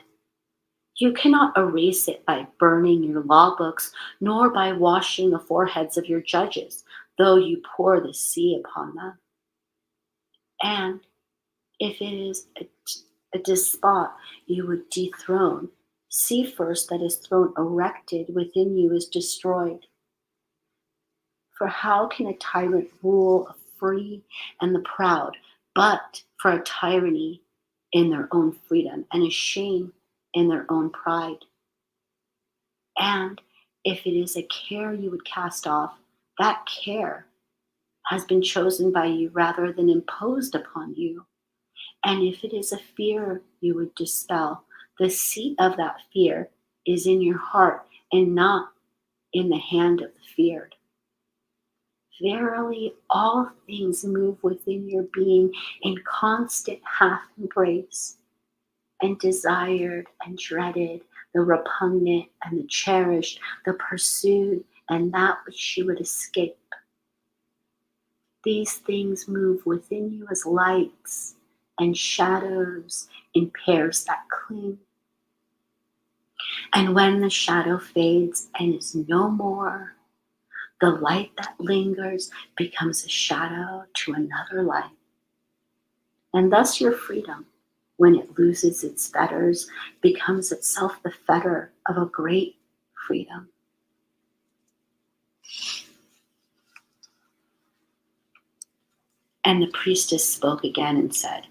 Speaker 1: You cannot erase it by burning your law books, nor by washing the foreheads of your judges, though you pour the sea upon them. And if it is a despot you would dethrone, see first that his throne erected within you is destroyed. For how can a tyrant rule the free and the proud, but for a tyranny in their own freedom and a shame in their own pride? And if it is a care you would cast off, that care has been chosen by you rather than imposed upon you. And if it is a fear you would dispel, the seat of that fear is in your heart and not in the hand of the feared. Verily, all things move within your being in constant half embrace, and desired and dreaded, the repugnant and the cherished, the pursued and that which you would escape. These things move within you as lights and shadows in pairs that cling. And when the shadow fades and is no more, the light that lingers becomes a shadow to another light. And thus your freedom, when it loses its fetters, becomes itself the fetter of a great freedom. And the priestess spoke again and said,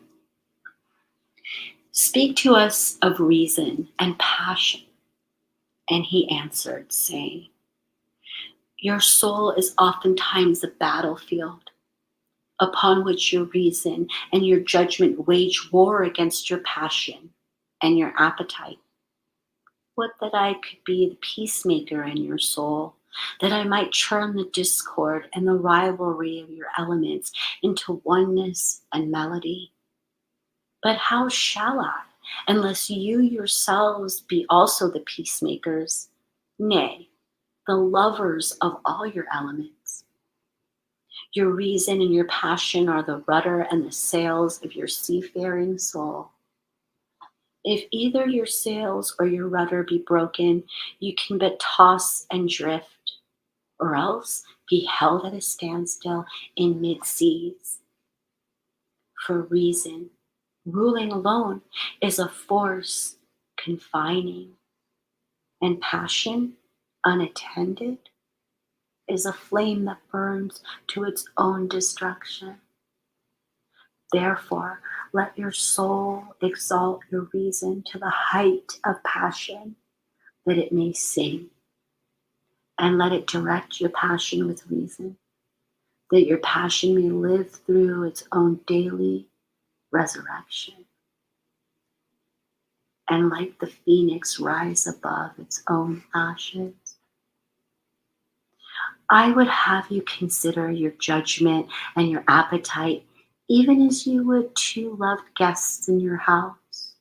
Speaker 1: "Speak to us of reason and passion." And he answered, saying, "Your soul is oftentimes a battlefield upon which your reason and your judgment wage war against your passion and your appetite. Would that I could be the peacemaker in your soul, that I might turn the discord and the rivalry of your elements into oneness and melody. But how shall I, unless you yourselves be also the peacemakers, nay, the lovers of all your elements? Your reason and your passion are the rudder and the sails of your seafaring soul. If either your sails or your rudder be broken, you can but toss and drift, or else be held at a standstill in mid seas. For reason, ruling alone, is a force confining, and passion, unattended, is a flame that burns to its own destruction. Therefore, let your soul exalt your reason to the height of passion, that it may sing, and let it direct your passion with reason, that your passion may live through its own daily resurrection, and like the phoenix rise above its own ashes. I would have you consider your judgment and your appetite, even as you would two loved guests in your house.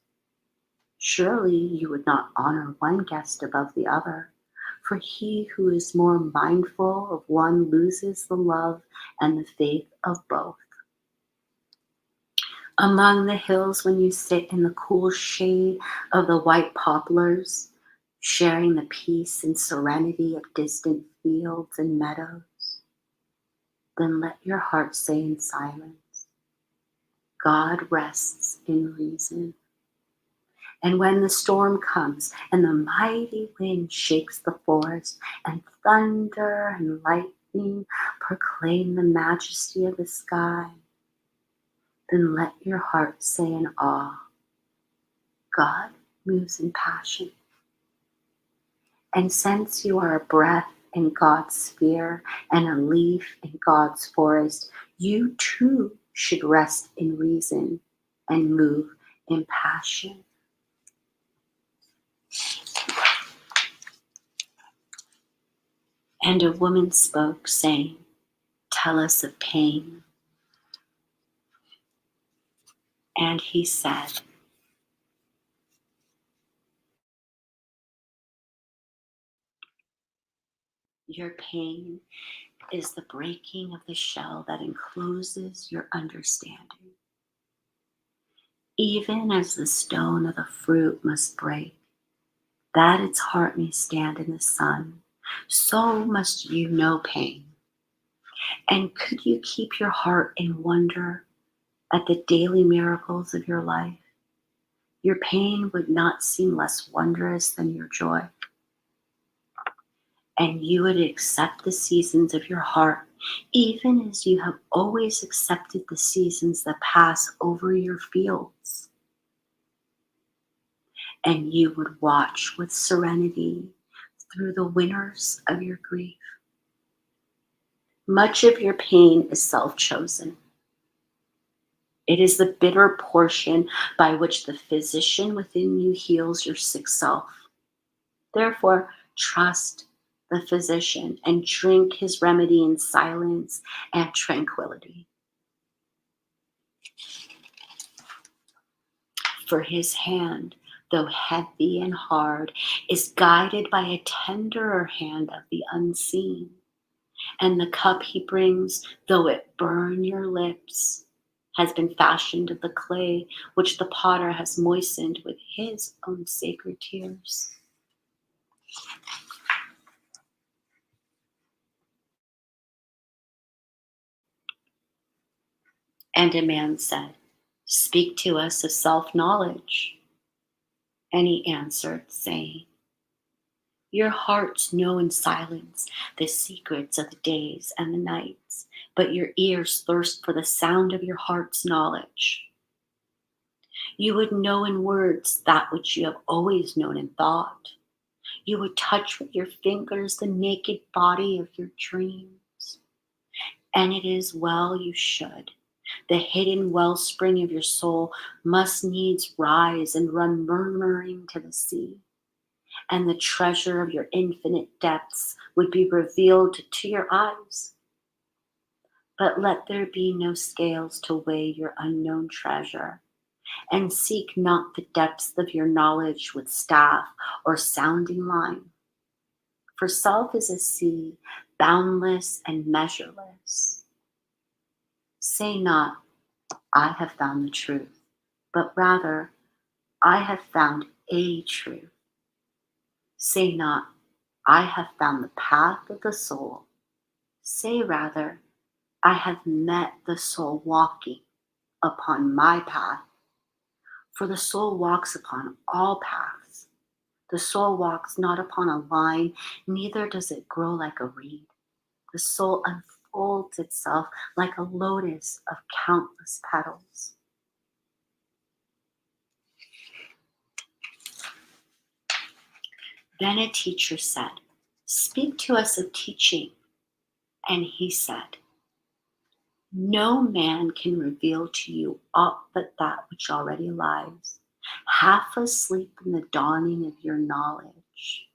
Speaker 1: Surely you would not honor one guest above the other, for he who is more mindful of one loses the love and the faith of both. Among the hills, when you sit in the cool shade of the white poplars, sharing the peace and serenity of distant fields and meadows, then let your heart say in silence, God rests in reason. And when the storm comes and the mighty wind shakes the forest and thunder and lightning proclaim the majesty of the sky, then let your heart say in awe, God moves in passion. And since you are a breath in God's sphere and a leaf in God's forest, you too should rest in reason and move in passion. And a woman spoke, saying, Tell us of pain. And he said, Your pain is the breaking of the shell that encloses your understanding. Even as the stone of the fruit must break, that its heart may stand in the sun, so must you know pain. And could you keep your heart in wonder at the daily miracles of your life, your pain would not seem less wondrous than your joy. And you would accept the seasons of your heart, even as you have always accepted the seasons that pass over your fields. And you would watch with serenity through the winters of your grief. Much of your pain is self-chosen. It is the bitter portion by which the physician within you heals your sick self. Therefore, trust the physician and drink his remedy in silence and tranquility. For his hand, though heavy and hard, is guided by a tenderer hand of the unseen. And the cup he brings, though it burn your lips, has been fashioned of the clay which the potter has moistened with his own sacred tears. And a man said, Speak to us of self-knowledge. And he answered, saying, Your hearts know in silence the secrets of the days and the nights, but your ears thirst for the sound of your heart's knowledge. You would know in words that which you have always known in thought. You would touch with your fingers the naked body of your dreams. And it is well you should. The hidden wellspring of your soul must needs rise and run murmuring to the sea, and the treasure of your infinite depths would be revealed to your eyes. But let there be no scales to weigh your unknown treasure, and seek not the depths of your knowledge with staff or sounding line. For self is a sea, boundless and measureless. Say not, I have found the truth, but rather, I have found a truth. Say not, I have found the path of the soul. Say rather, I have met the soul walking upon my path. For the soul walks upon all paths. The soul walks not upon a line, neither does it grow like a reed. The soul unfolds itself like a lotus of countless petals. Then a teacher said, "Speak to us of teaching." And he said, "No man can reveal to you aught but that which already lies, half asleep in the dawning of your knowledge.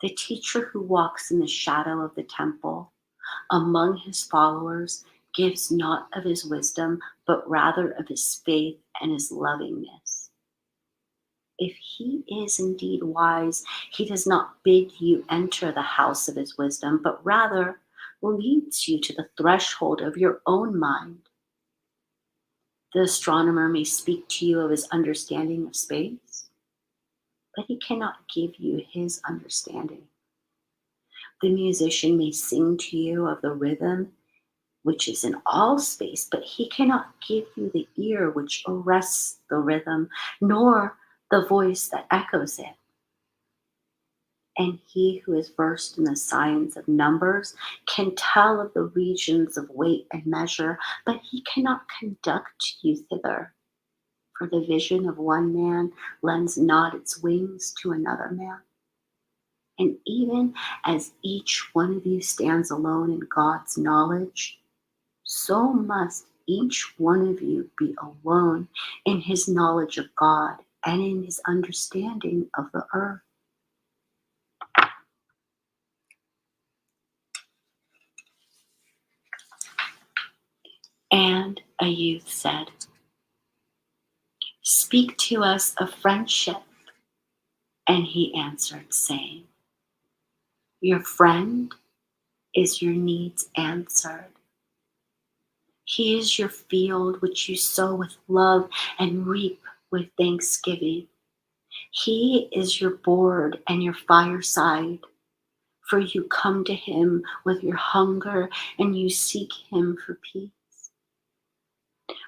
Speaker 1: The teacher who walks in the shadow of the temple among his followers gives not of his wisdom, but rather of his faith and his lovingness. If he is indeed wise, he does not bid you enter the house of his wisdom, but rather leads you to the threshold of your own mind. The astronomer may speak to you of his understanding of space, but he cannot give you his understanding. The musician may sing to you of the rhythm which is in all space, but he cannot give you the ear which arrests the rhythm, nor the voice that echoes it. And he who is versed in the science of numbers can tell of the regions of weight and measure, but he cannot conduct you thither. For the vision of one man lends not its wings to another man. And even as each one of you stands alone in God's knowledge, so must each one of you be alone in his knowledge of God and in his understanding of the earth. And a youth said, "Speak to us of friendship." And he answered, saying, "Your friend is your needs answered. He is your field which you sow with love and reap with thanksgiving. He is your board and your fireside, for you come to him with your hunger and you seek him for peace.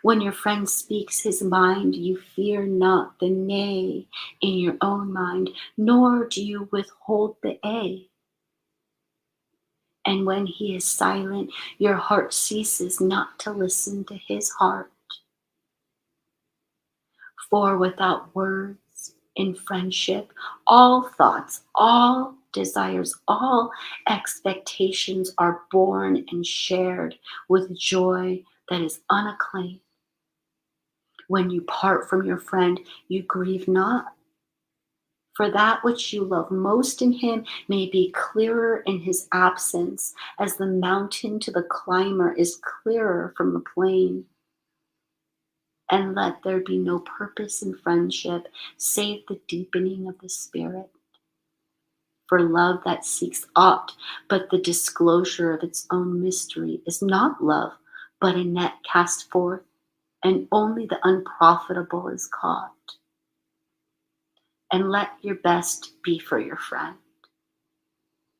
Speaker 1: When your friend speaks his mind, you fear not the nay in your own mind, nor do you withhold the a. And when he is silent, your heart ceases not to listen to his heart. For without words, in friendship, all thoughts, all desires, all expectations are born and shared with joy that is unacclaimed. When you part from your friend, you grieve not, for that which you love most in him may be clearer in his absence, as the mountain to the climber is clearer from the plain. And let there be no purpose in friendship save the deepening of the spirit. For love that seeks aught but the disclosure of its own mystery is not love, but a net cast forth, and only the unprofitable is caught. And let your best be for your friend.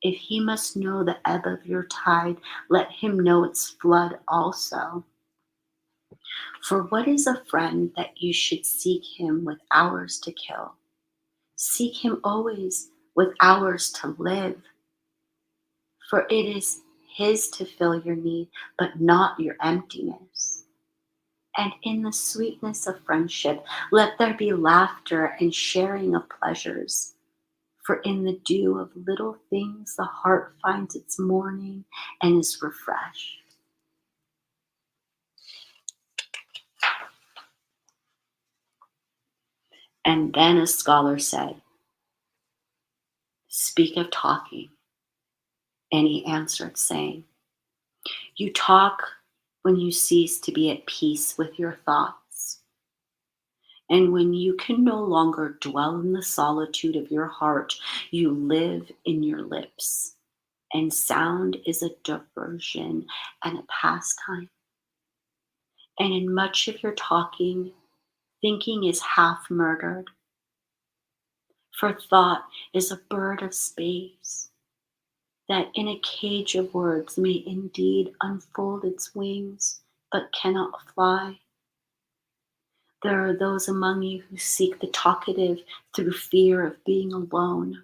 Speaker 1: If he must know the ebb of your tide, let him know its flood also. For what is a friend that you should seek him with hours to kill? Seek him always with hours to live. For it is His to fill your need, but not your emptiness. And in the sweetness of friendship, let there be laughter and sharing of pleasures. For in the dew of little things, the heart finds its morning and is refreshed. And then a scholar said, "Speak of talking." And he answered, saying, "You talk when you cease to be at peace with your thoughts, and when you can no longer dwell in the solitude of your heart, you live in your lips, and sound is a diversion and a pastime. And in much of your talking, thinking is half murdered, for thought is a bird of space that in a cage of words may indeed unfold its wings, but cannot fly. There are those among you who seek the talkative through fear of being alone.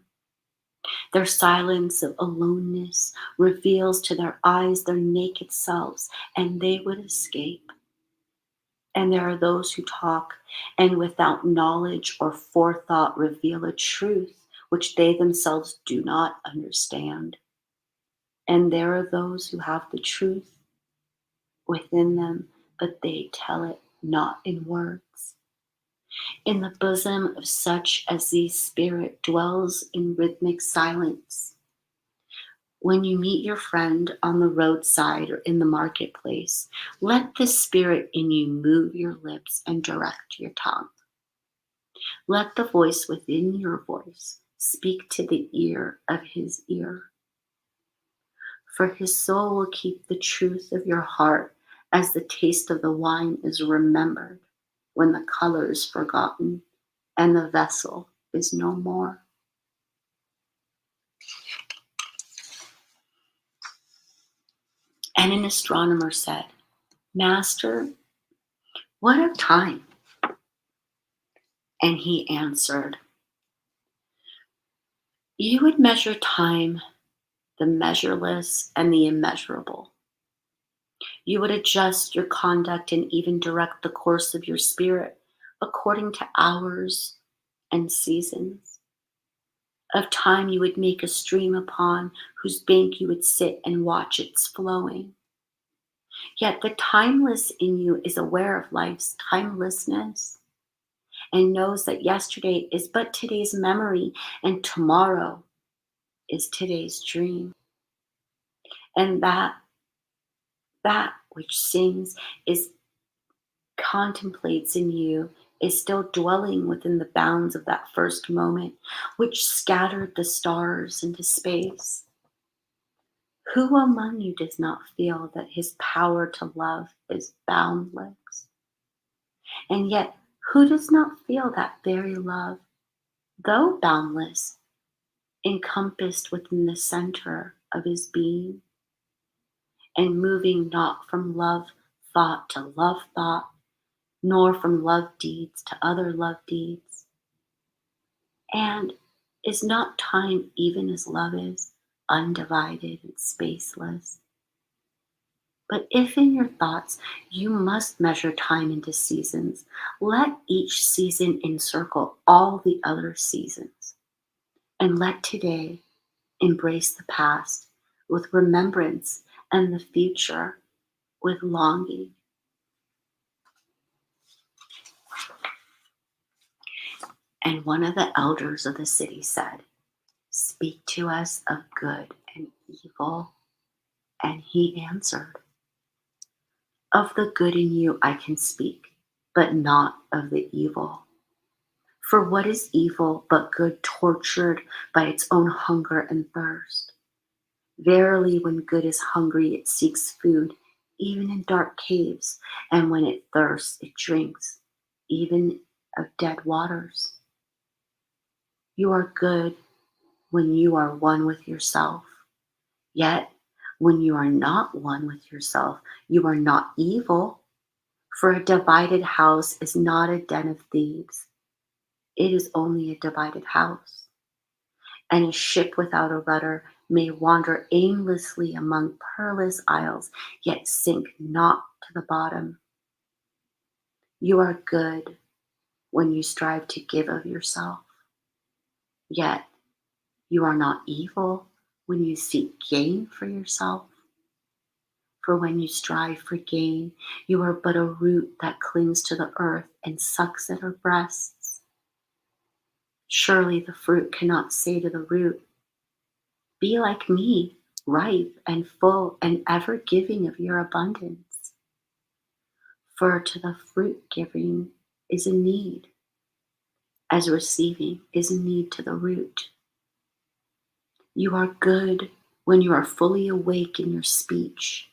Speaker 1: Their silence of aloneness reveals to their eyes their naked selves, and they would escape. And there are those who talk and without knowledge or forethought reveal a truth which they themselves do not understand. And there are those who have the truth within them, but they tell it not in words. In the bosom of such as these, spirit dwells in rhythmic silence. When you meet your friend on the roadside or in the marketplace, let the spirit in you move your lips and direct your tongue. Let the voice within your voice speak to the ear of his ear. For his soul will keep the truth of your heart as the taste of the wine is remembered when the color is forgotten and the vessel is no more. And an astronomer said, "Master, what of time?" And he answered, "You would measure time, the measureless and the immeasurable. You would adjust your conduct and even direct the course of your spirit according to hours and seasons. Of time you would make a stream upon whose bank you would sit and watch its flowing. Yet the timeless in you is aware of life's timelessness and knows that yesterday is but today's memory and tomorrow is today's dream. And that which sings is contemplates in you is still dwelling within the bounds of that first moment which scattered the stars into space. Who among you does not feel that his power to love is boundless? And yet, who does not feel that very love, though boundless, encompassed within the center of his being, and moving not from love thought to love thought, nor from love deeds to other love deeds? And is not time, even as love is, undivided and spaceless? But if in your thoughts you must measure time into seasons, let each season encircle all the other seasons, and let today embrace the past with remembrance and the future with longing. And one of the elders of the city said, "Speak to us of good and evil." And he answered, "Of the good in you I can speak, but not of the evil. For what is evil but good tortured by its own hunger and thirst? Verily, when good is hungry, it seeks food, even in dark caves, and when it thirsts, it drinks, even of dead waters. You are good when you are one with yourself. Yet, when you are not one with yourself, you are not evil. For a divided house is not a den of thieves. It is only a divided house. And a ship without a rudder may wander aimlessly among pearlous isles, yet sink not to the bottom. You are good when you strive to give of yourself, yet you are not evil when you seek gain for yourself. For when you strive for gain, you are but a root that clings to the earth and sucks at her breasts. Surely the fruit cannot say to the root, "Be like me, ripe and full and ever giving of your abundance." For to the fruit giving is a need, as receiving is a need to the root. You are good when you are fully awake in your speech,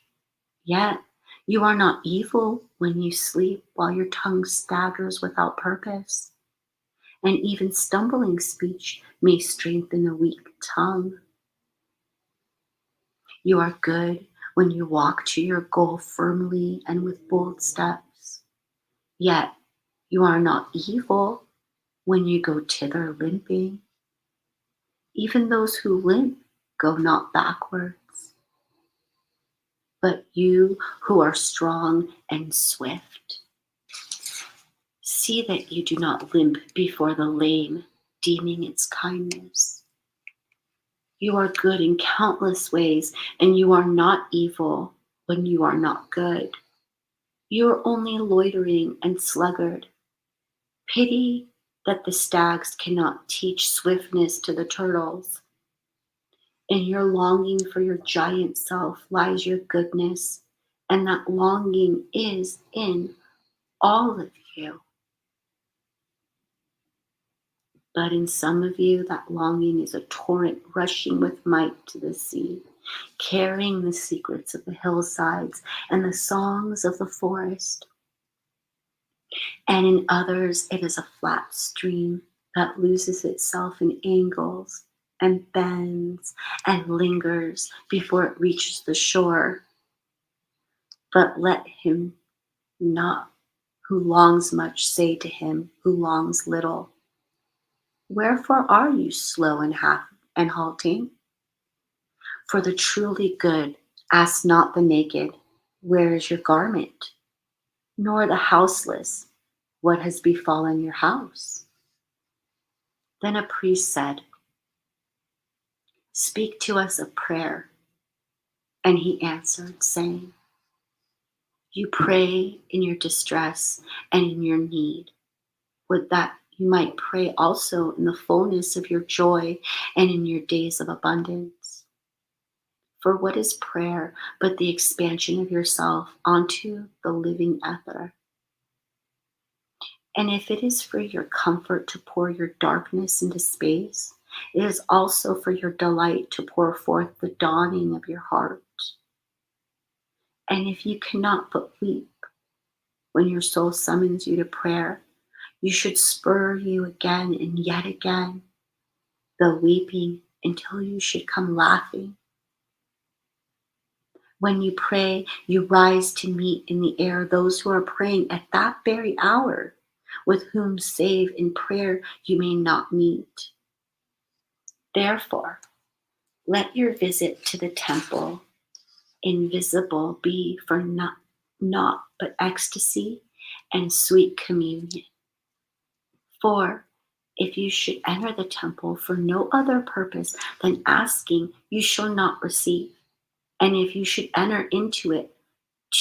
Speaker 1: yet you are not evil when you sleep while your tongue staggers without purpose. And even stumbling speech may strengthen a weak tongue. You are good when you walk to your goal firmly and with bold steps. Yet you are not evil when you go thither limping. Even those who limp go not backwards. But you who are strong and swift, see that you do not limp before the lame, deeming its kindness. You are good in countless ways, and you are not evil when you are not good. You are only loitering and sluggard. Pity that the stags cannot teach swiftness to the turtles. In your longing for your giant self lies your goodness, and that longing is in all of you. But in some of you, that longing is a torrent rushing with might to the sea, carrying the secrets of the hillsides and the songs of the forest. And in others, it is a flat stream that loses itself in angles and bends and lingers before it reaches the shore. But let him not who longs much say to him who longs little, "Wherefore are you slow and half and halting?" For the truly good ask not the naked, "Where is your garment?" nor the houseless, "What has befallen your house?" Then a priest said, "Speak to us a prayer." And he answered, saying, "You pray in your distress and in your need. Would that you might pray also in the fullness of your joy and in your days of abundance. For what is prayer but the expansion of yourself onto the living ether? And if it is for your comfort to pour your darkness into space, it is also for your delight to pour forth the dawning of your heart. And if you cannot but weep when your soul summons you to prayer, you should spur you again and yet again, though weeping, until you should come laughing. When you pray, you rise to meet in the air those who are praying at that very hour, with whom, save in prayer, you may not meet. Therefore, let your visit to the temple invisible be for naught but ecstasy and sweet communion. For if you should enter the temple for no other purpose than asking, you shall not receive. And if you should enter into it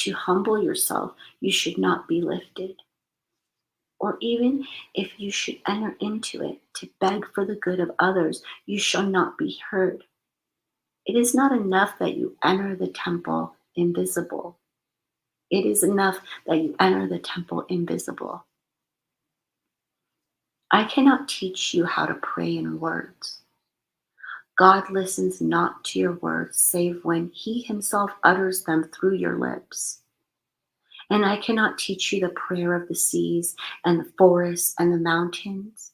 Speaker 1: to humble yourself, you should not be lifted. Or even if you should enter into it to beg for the good of others, you shall not be heard. It is not enough that you enter the temple invisible. It is enough that you enter the temple invisible. I cannot teach you how to pray in words. God listens not to your words save when he himself utters them through your lips. And I cannot teach you the prayer of the seas and the forests and the mountains.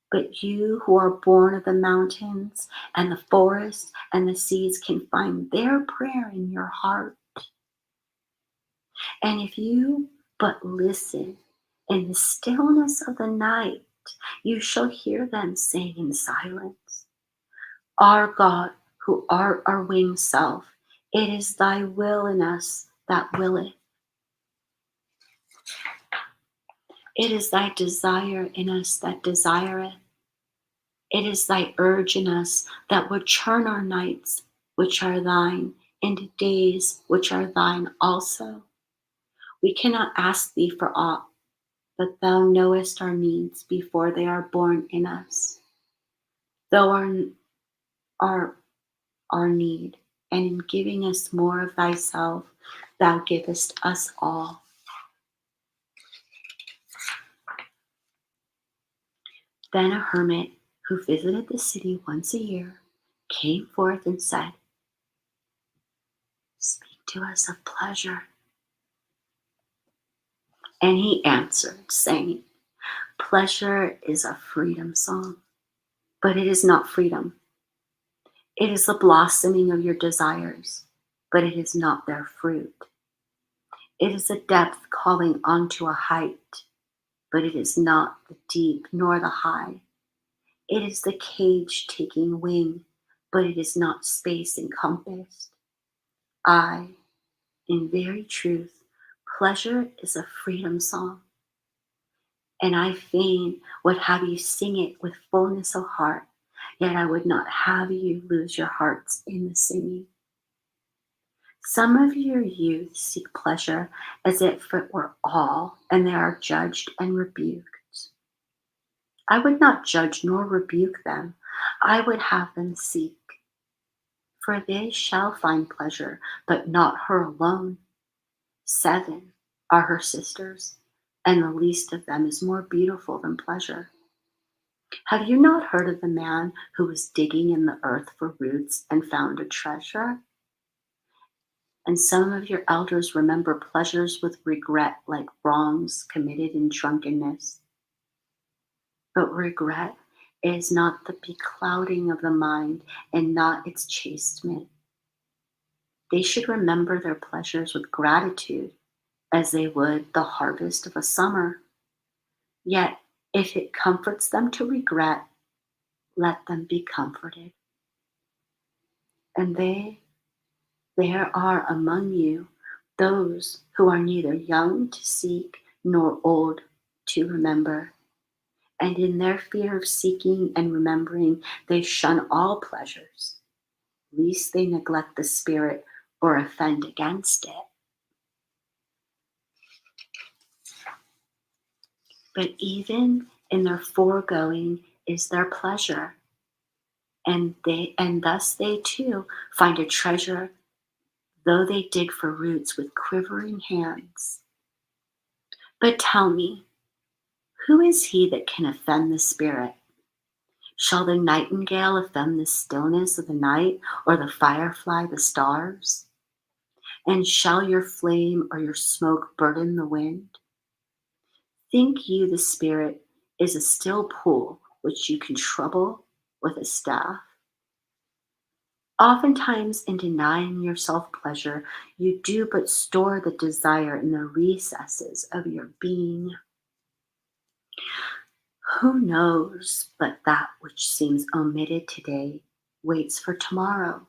Speaker 1: But you who are born of the mountains and the forests and the seas can find their prayer in your heart. And if you but listen in the stillness of the night, you shall hear them saying in silence, "Our God who art our winged self. It is thy will in us that willeth. It is thy desire in us that desireth. It is thy urge in us that would churn our nights, which are thine, into days which are thine also. We cannot ask thee for aught, but thou knowest our needs before they are born in us. Thou art our need, and in giving us more of thyself, thou givest us all. Then a hermit who visited the city once a year came forth and said, "Speak to us of pleasure." And he answered, saying, "Pleasure is a freedom song, but it is not freedom. It is the blossoming of your desires, but it is not their fruit. It is a depth calling onto a height, but it is not the deep nor the high. It is the cage taking wing, but it is not space encompassed. I, in very truth, pleasure is a freedom song, and I fain would have you sing it with fullness of heart, yet I would not have you lose your hearts in the singing. Some of your youth seek pleasure as if it were all, and they are judged and rebuked. I would not judge nor rebuke them. I would have them seek, for they shall find pleasure, but not her alone. 7 are her sisters, and the least of them is more beautiful than pleasure. Have you not heard of the man who was digging in the earth for roots and found a treasure? And some of your elders remember pleasures with regret, like wrongs committed in drunkenness. But regret is not the beclouding of the mind and not its chastisement. They should remember their pleasures with gratitude, as they would the harvest of a summer. Yet, if it comforts them to regret, let them be comforted. And there are among you those who are neither young to seek nor old to remember. And in their fear of seeking and remembering, they shun all pleasures, lest they neglect the spirit or offend against it. But even in their foregoing is their pleasure, and thus they too find a treasure, though they dig for roots with quivering hands. But tell me, who is he that can offend the spirit? Shall the nightingale offend the stillness of the night, or the firefly the stars? And shall your flame or your smoke burden the wind? Think you the spirit is a still pool which you can trouble with a staff? Oftentimes, in denying yourself pleasure, you do but store the desire in the recesses of your being. Who knows but that which seems omitted today waits for tomorrow?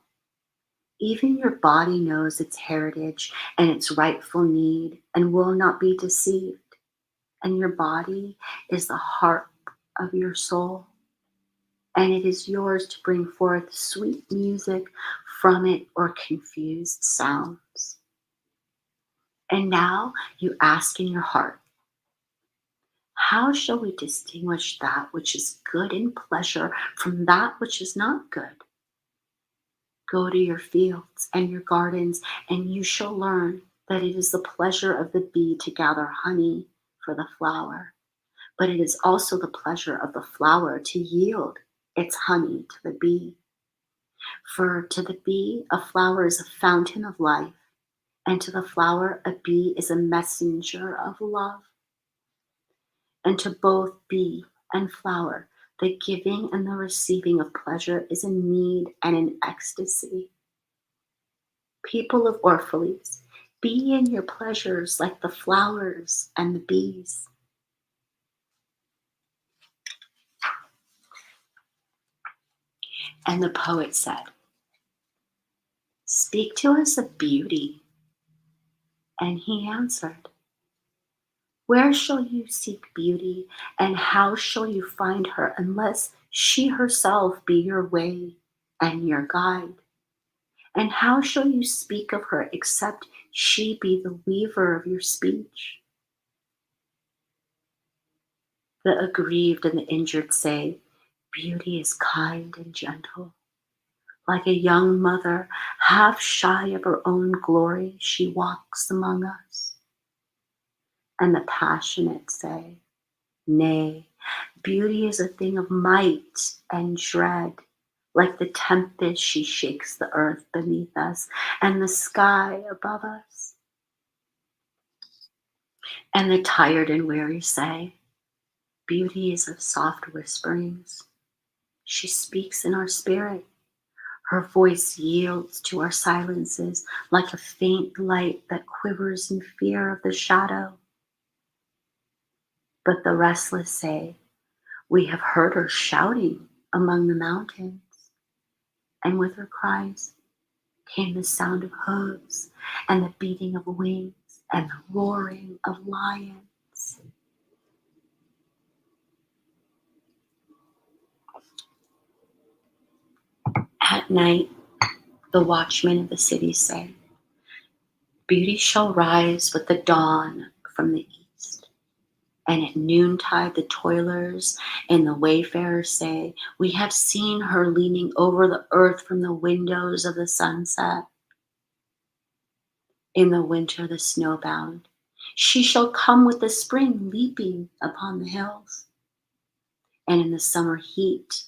Speaker 1: Even your body knows its heritage and its rightful need and will not be deceived. And your body is the harp of your soul, and it is yours to bring forth sweet music from it or confused sounds. And now you ask in your heart, how shall we distinguish that which is good in pleasure from that which is not good? Go to your fields and your gardens, and you shall learn that it is the pleasure of the bee to gather honey for the flower, but it is also the pleasure of the flower to yield its honey to the bee. For to the bee, a flower is a fountain of life, and to the flower, a bee is a messenger of love. And to both bee and flower, the giving and the receiving of pleasure is a need and an ecstasy. People of Orphalese, be in your pleasures like the flowers and the bees. And the poet said, Speak to us of beauty. And he answered, where shall you seek beauty, and how shall you find her unless she herself be your way and your guide? And how shall you speak of her except she be the weaver of your speech? The aggrieved and the injured say, beauty is kind and gentle. Like a young mother, half shy of her own glory, she walks among us. And the passionate say, nay, beauty is a thing of might and dread. Like the tempest, she shakes the earth beneath us and the sky above us. And the tired and weary say, beauty is of soft whisperings. She speaks in our spirit. Her voice yields to our silences like a faint light that quivers in fear of the shadow. But the restless say, we have heard her shouting among the mountains. And with her cries came the sound of hooves and the beating of wings and the roaring of lions. At night, the watchmen of the city say, beauty shall rise with the dawn from the east. And at noontide, the toilers and the wayfarers say, we have seen her leaning over the earth from the windows of the sunset. In the winter, the snowbound, she shall come with the spring leaping upon the hills. And in the summer heat,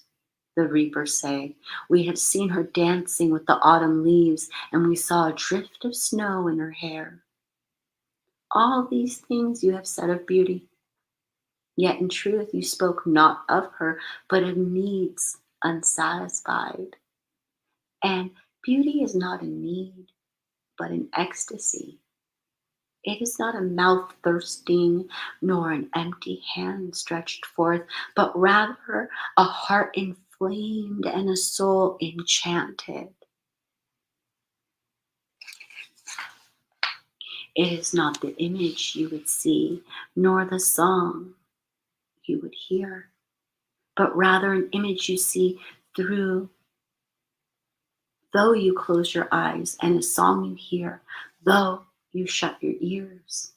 Speaker 1: the reapers say, we have seen her dancing with the autumn leaves, and we saw a drift of snow in her hair. All these things you have said of beauty, yet in truth you spoke not of her, but of needs unsatisfied. And beauty is not a need, but an ecstasy. It is not a mouth thirsting, nor an empty hand stretched forth, but rather a heart inflamed and a soul enchanted. It is not the image you would see, nor the song you would hear, but rather an image you see through, though you close your eyes, and a song you hear, though you shut your ears.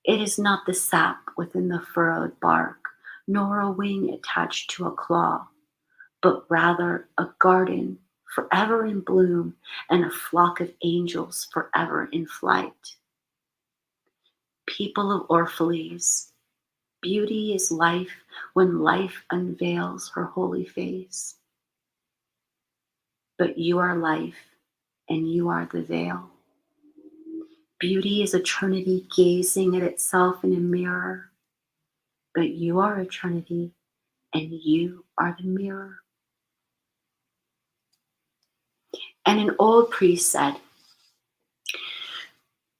Speaker 1: It is not the sap within the furrowed bark, nor a wing attached to a claw, but rather a garden forever in bloom and a flock of angels forever in flight. People of Orphalese, beauty is life when life unveils her holy face. But you are life, and you are the veil. Beauty is eternity gazing at itself in a mirror, but you are eternity, and you are the mirror. And an old priest said,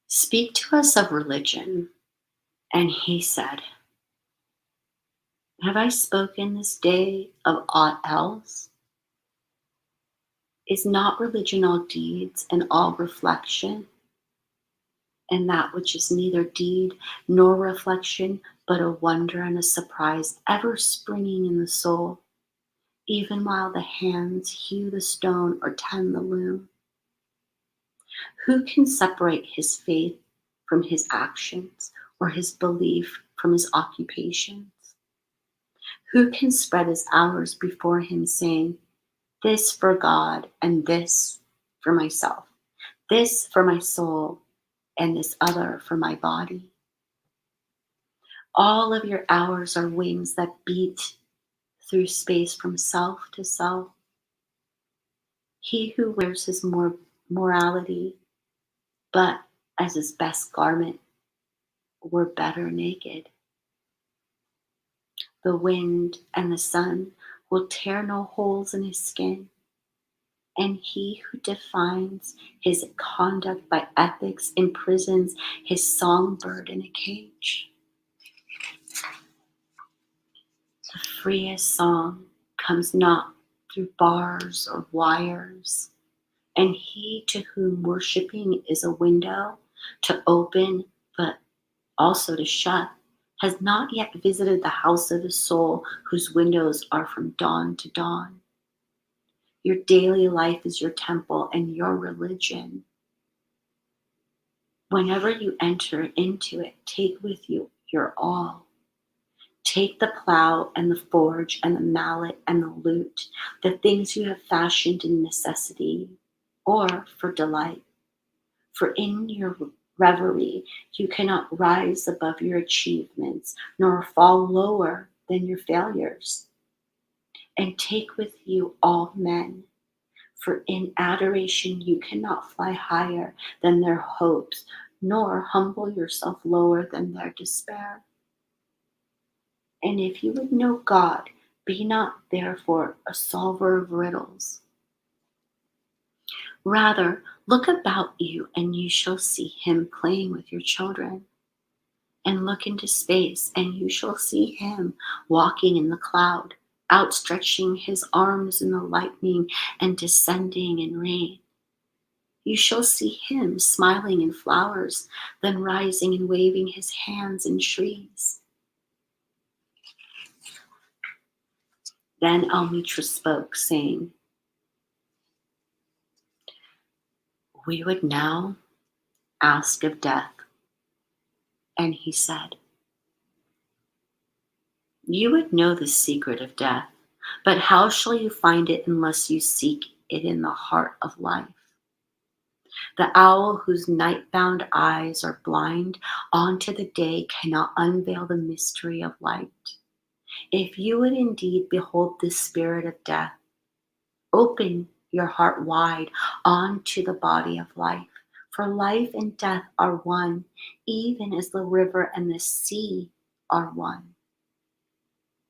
Speaker 1: speak to us of religion. And he said, have I spoken this day of aught else? Is not religion all deeds and all reflection? And that which is neither deed nor reflection, but a wonder and a surprise ever springing in the soul, even while the hands hew the stone or tend the loom? Who can separate his faith from his actions, or his belief from his occupations? Who can spread his hours before him, saying, this for God, and this for myself, this for my soul, and this other for my body? All of your hours are wings that beat through space from self to self. He who wears his morality, but as his best garment, were better naked. The wind and the sun will tear no holes in his skin, and he who defines his conduct by ethics imprisons his songbird in a cage. The freest song comes not through bars or wires, And he to whom worshiping is a window to open, but also to shut, has not yet visited the house of his soul, whose windows are from dawn to dawn. Your daily life is your temple and your religion. Whenever you enter into it, take with you your all. Take the plow and the forge and the mallet and the lute, the things you have fashioned in necessity or for delight. For in your reverie, you cannot rise above your achievements, nor fall lower than your failures. And take with you all men, for in adoration you cannot fly higher than their hopes, nor humble yourself lower than their despair. And if you would know God, be not therefore a solver of riddles. Rather, look about you and you shall see him playing with your children. And look into space and you shall see him walking in the cloud, outstretching his arms in the lightning and descending in rain. You shall see him smiling in flowers, then rising and waving his hands in trees. Then Almitra spoke, saying, we would now ask of death. And he said, you would know the secret of death, but how shall you find it unless you seek it in the heart of life? The owl whose night-bound eyes are blind onto the day cannot unveil the mystery of light. If you would indeed behold the spirit of death, open your heart wide onto the body of life. For life and death are one, even as the river and the sea are one.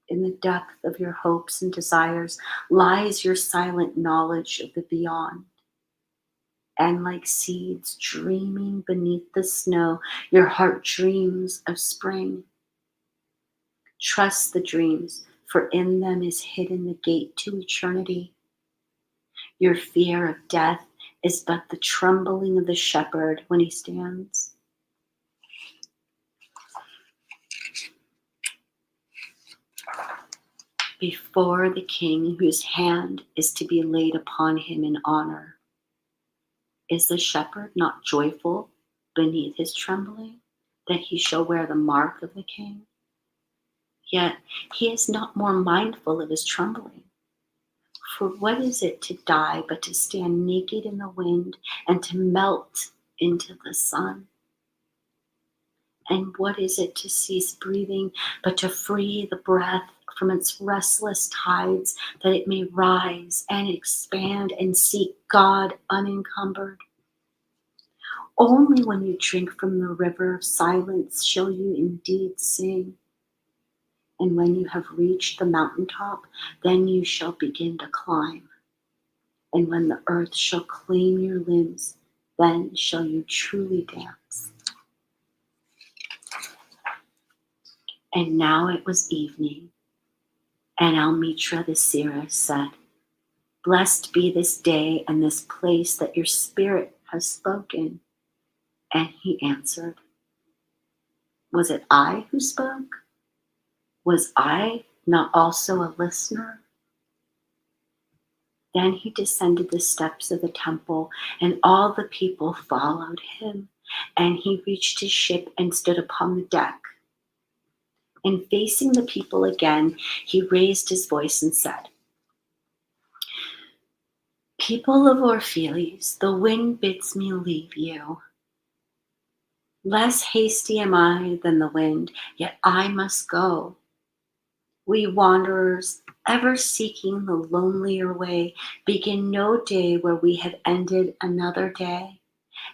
Speaker 1: In the depth of your hopes and desires lies your silent knowledge of the beyond. And like seeds dreaming beneath the snow, your heart dreams of spring. Trust the dreams, for in them is hidden the gate to eternity. Your fear of death is but the trembling of the shepherd when he stands before the king whose hand is to be laid upon him in honor. Is the shepherd not joyful beneath his trembling, that he shall wear the mark of the king? Yet he is not more mindful of his trembling. For what is it to die but to stand naked in the wind and to melt into the sun? And what is it to cease breathing but to free the breath from its restless tides, that it may rise and expand and seek God unencumbered? Only when you drink from the river of silence shall you indeed sing. And when you have reached the mountaintop, then you shall begin to climb. And when the earth shall claim your limbs, then shall you truly dance. And now it was evening, and Almitra the seeress said, blessed be this day and this place that your spirit has spoken. And he answered, was it I who spoke? Was I not also a listener? Then he descended the steps of the temple, and all the people followed him. And he reached his ship and stood upon the deck. And facing the people again, he raised his voice and said, people of Orpheles, the wind bids me leave you. Less hasty am I than the wind, yet I must go. We wanderers, ever seeking the lonelier way, begin no day where we have ended another day,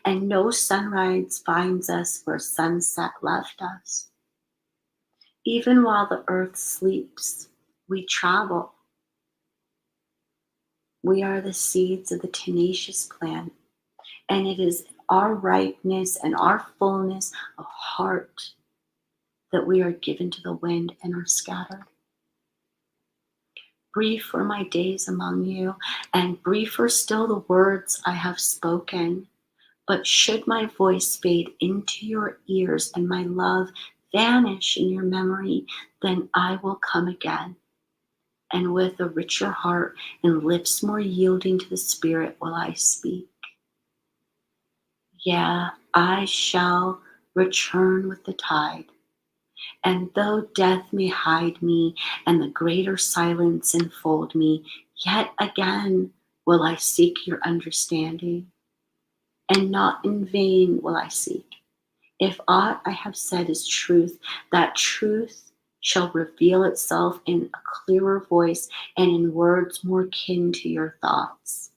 Speaker 1: and no sunrise finds us where sunset left us. Even while the earth sleeps, we travel. We are the seeds of the tenacious plant, and it is our ripeness and our fullness of heart that we are given to the wind and are scattered. Brief were my days among you, and briefer still the words I have spoken. But should my voice fade into your ears and my love vanish in your memory, then I will come again. And with a richer heart and lips more yielding to the Spirit will I speak. Yeah, I shall return with the tide. And though death may hide me and the greater silence enfold me, yet again will I seek your understanding. And not in vain will I seek. If aught I have said is truth, that truth shall reveal itself in a clearer voice and in words more kin to your thoughts.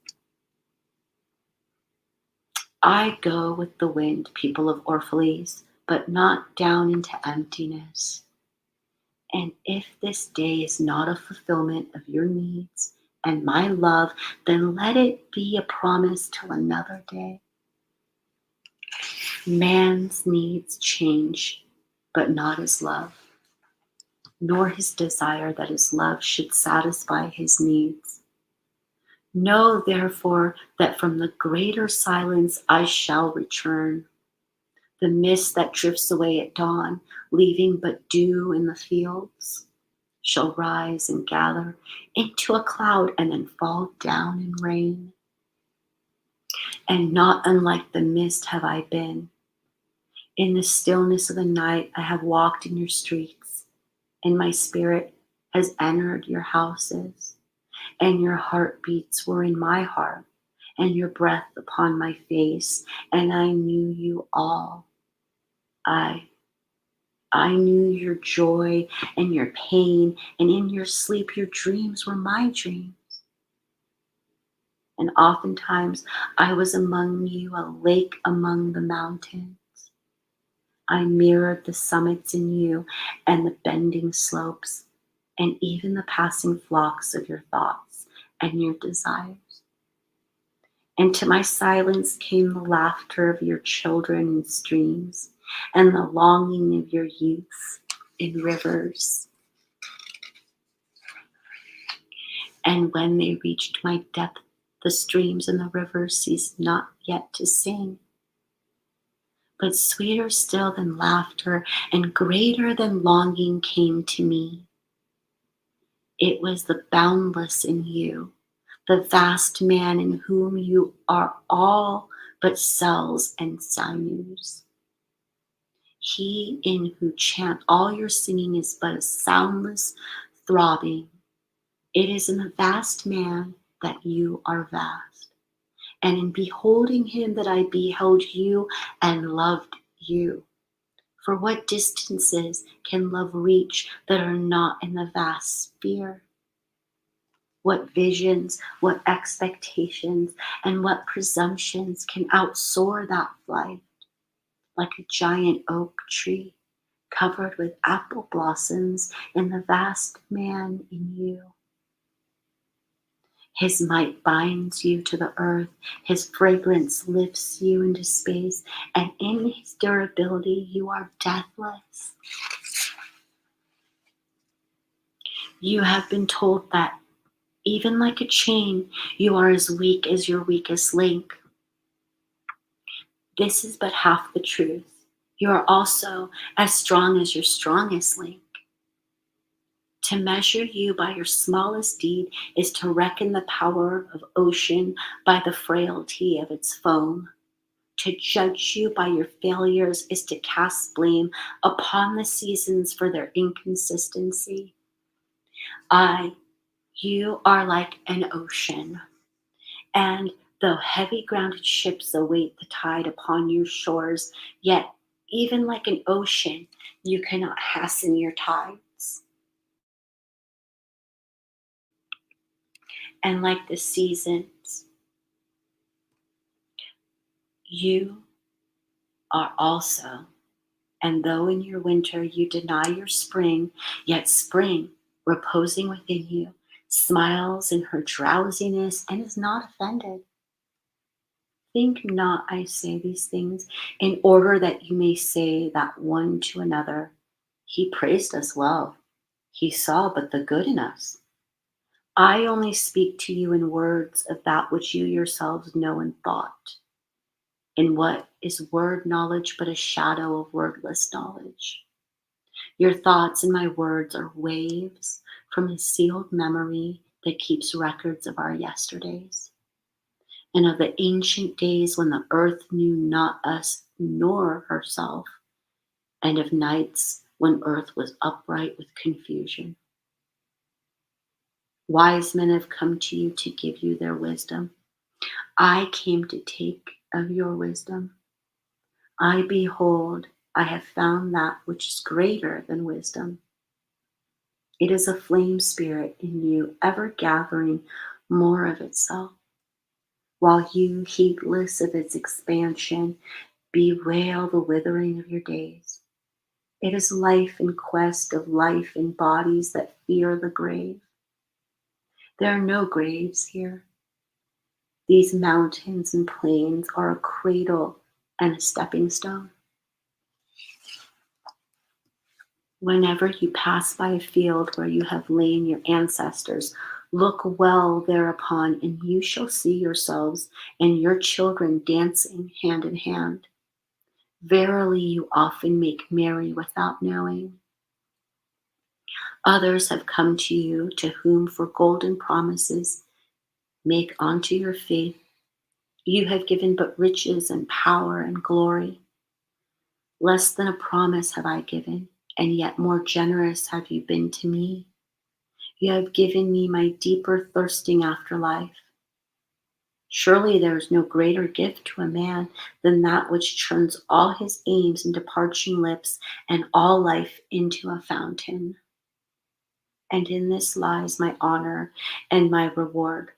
Speaker 1: I go with the wind, people of Orphalese, but not down into emptiness. And if this day is not a fulfillment of your needs and my love, then let it be a promise till another day. Man's needs change, but not his love, nor his desire that his love should satisfy his needs. Know therefore that from the greater silence I shall return. The mist that drifts away at dawn, leaving but dew in the fields, shall rise and gather into a cloud and then fall down in rain. And not unlike the mist have I been. In the stillness of the night I have walked in your streets, and my spirit has entered your houses, and your heartbeats were in my heart, and your breath upon my face, and I knew you all. I knew your joy and your pain, and in your sleep your dreams were my dreams. And oftentimes I was among you, a lake among the mountains. I mirrored the summits in you and the bending slopes, and even the passing flocks of your thoughts and your desires. And to my silence came the laughter of your children in streams, and the longing of your youth in rivers. And when they reached my depth, the streams and the rivers ceased not yet to sing. But sweeter still than laughter and greater than longing came to me. It was the boundless in you, the vast man in whom you are all but cells and sinews. He in who chant all your singing is but a soundless throbbing. It is in the vast man that you are vast. And in beholding him that I beheld you and loved you. For what distances can love reach that are not in the vast sphere? What visions, what expectations, and what presumptions can outsoar that flight? Like a giant oak tree covered with apple blossoms in the vast man in you. His might binds you to the earth, his fragrance lifts you into space, and in his durability you are deathless. You have been told that, even like a chain, you are as weak as your weakest link. This is but half the truth. You are also as strong as your strongest link. To measure you by your smallest deed is to reckon the power of ocean by the frailty of its foam. To judge you by your failures is to cast blame upon the seasons for their inconsistency. You are like an ocean, and though heavy grounded ships await the tide upon your shores, yet even like an ocean, you cannot hasten your tides. And like the seasons, you are also. And though in your winter you deny your spring, yet spring, reposing within you, smiles in her drowsiness and is not offended. Think not I say these things in order that you may say that one to another, he praised us well. He saw but the good in us. I only speak to you in words of that which you yourselves know in thought. And what is word knowledge but a shadow of wordless knowledge? Your thoughts and my words are waves from a sealed memory that keeps records of our yesterdays and of the ancient days when the earth knew not us nor herself, and of nights when earth was upright with confusion. Wise men have come to you to give you their wisdom. I came to take of your wisdom. I behold, I have found that which is greater than wisdom. It is a flame spirit in you, ever gathering more of itself, while you, heedless of its expansion, bewail the withering of your days. It is life in quest of life in bodies that fear the grave. There are no graves here. These mountains and plains are a cradle and a stepping stone. Whenever you pass by a field where you have lain your ancestors, look well thereupon, and you shall see yourselves and your children dancing hand in hand. Verily, you often make merry without knowing. Others have come to you, to whom for golden promises make unto your faith. You have given but riches and power and glory. Less than a promise have I given, and yet more generous have you been to me. You have given me my deeper thirsting after life. Surely there is no greater gift to a man than that which turns all his aims into parching lips and all life into a fountain. And in this lies my honor and my reward,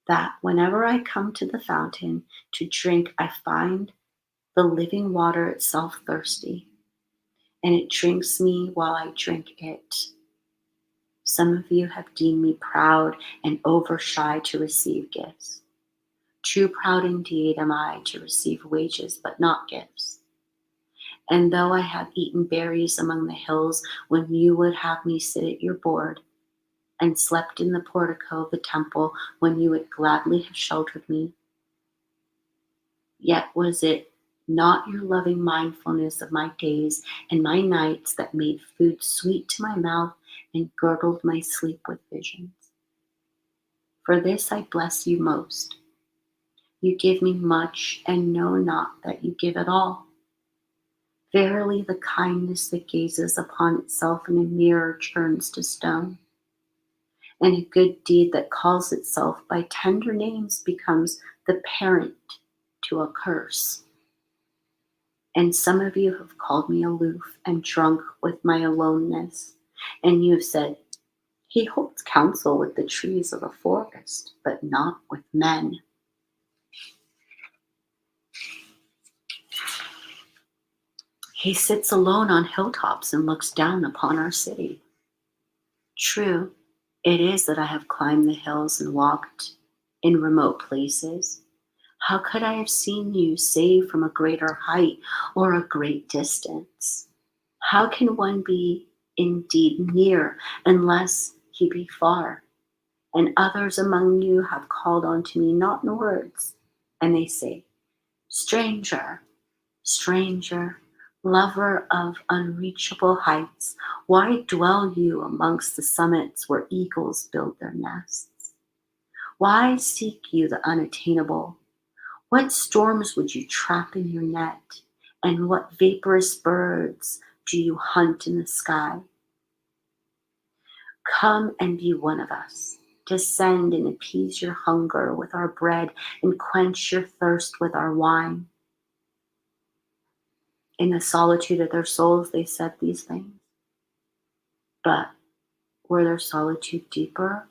Speaker 1: that whenever I come to the fountain to drink, I find the living water itself thirsty, and it drinks me while I drink it. Some of you have deemed me proud and over shy to receive gifts. Too proud indeed am I to receive wages, but not gifts. And though I have eaten berries among the hills when you would have me sit at your board, and slept in the portico of the temple when you would gladly have sheltered me, yet was it not your loving mindfulness of my days and my nights that made food sweet to my mouth and girdled my sleep with visions. For this I bless you most. You give me much and know not that you give at all. Verily, the kindness that gazes upon itself in a mirror turns to stone, and a good deed that calls itself by tender names becomes the parent to a curse. And some of you have called me aloof and drunk with my aloneness, and you have said, he holds counsel with the trees of the forest, but not with men. He sits alone on hilltops and looks down upon our city. True, it is that I have climbed the hills and walked in remote places. How could I have seen you save from a greater height or a great distance? How can one be indeed near unless he be far? And others among you have called unto me not in words, and they say, Stranger, stranger, lover of unreachable heights, why dwell you amongst the summits where eagles build their nests? Why seek you the unattainable? What storms would you trap in your net? And what vaporous birds do you hunt in the sky? Come and be one of us. Descend and appease your hunger with our bread and quench your thirst with our wine. In the solitude of their souls, they said these things. But were their solitude deeper,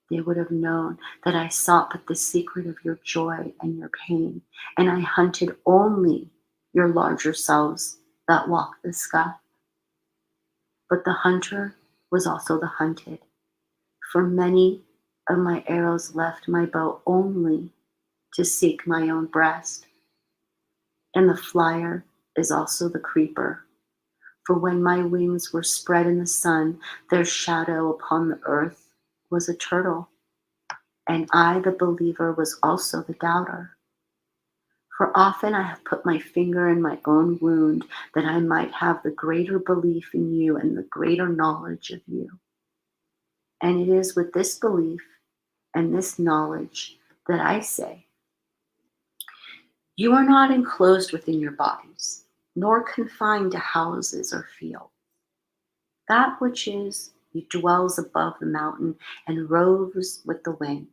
Speaker 1: they would have known that I sought but the secret of your joy and your pain, and I hunted only your larger selves that walk the sky. But the hunter was also the hunted, for many of my arrows left my bow only to seek my own breast. And the flyer is also the creeper, for when my wings were spread in the sun, their shadow upon the earth was a turtle, and I, the believer, was also the doubter. For often I have put my finger in my own wound that I might have the greater belief in you and the greater knowledge of you. And it is with this belief and this knowledge that I say, you are not enclosed within your bodies, nor confined to houses or fields. That which is, dwells above the mountain and roves with the wind.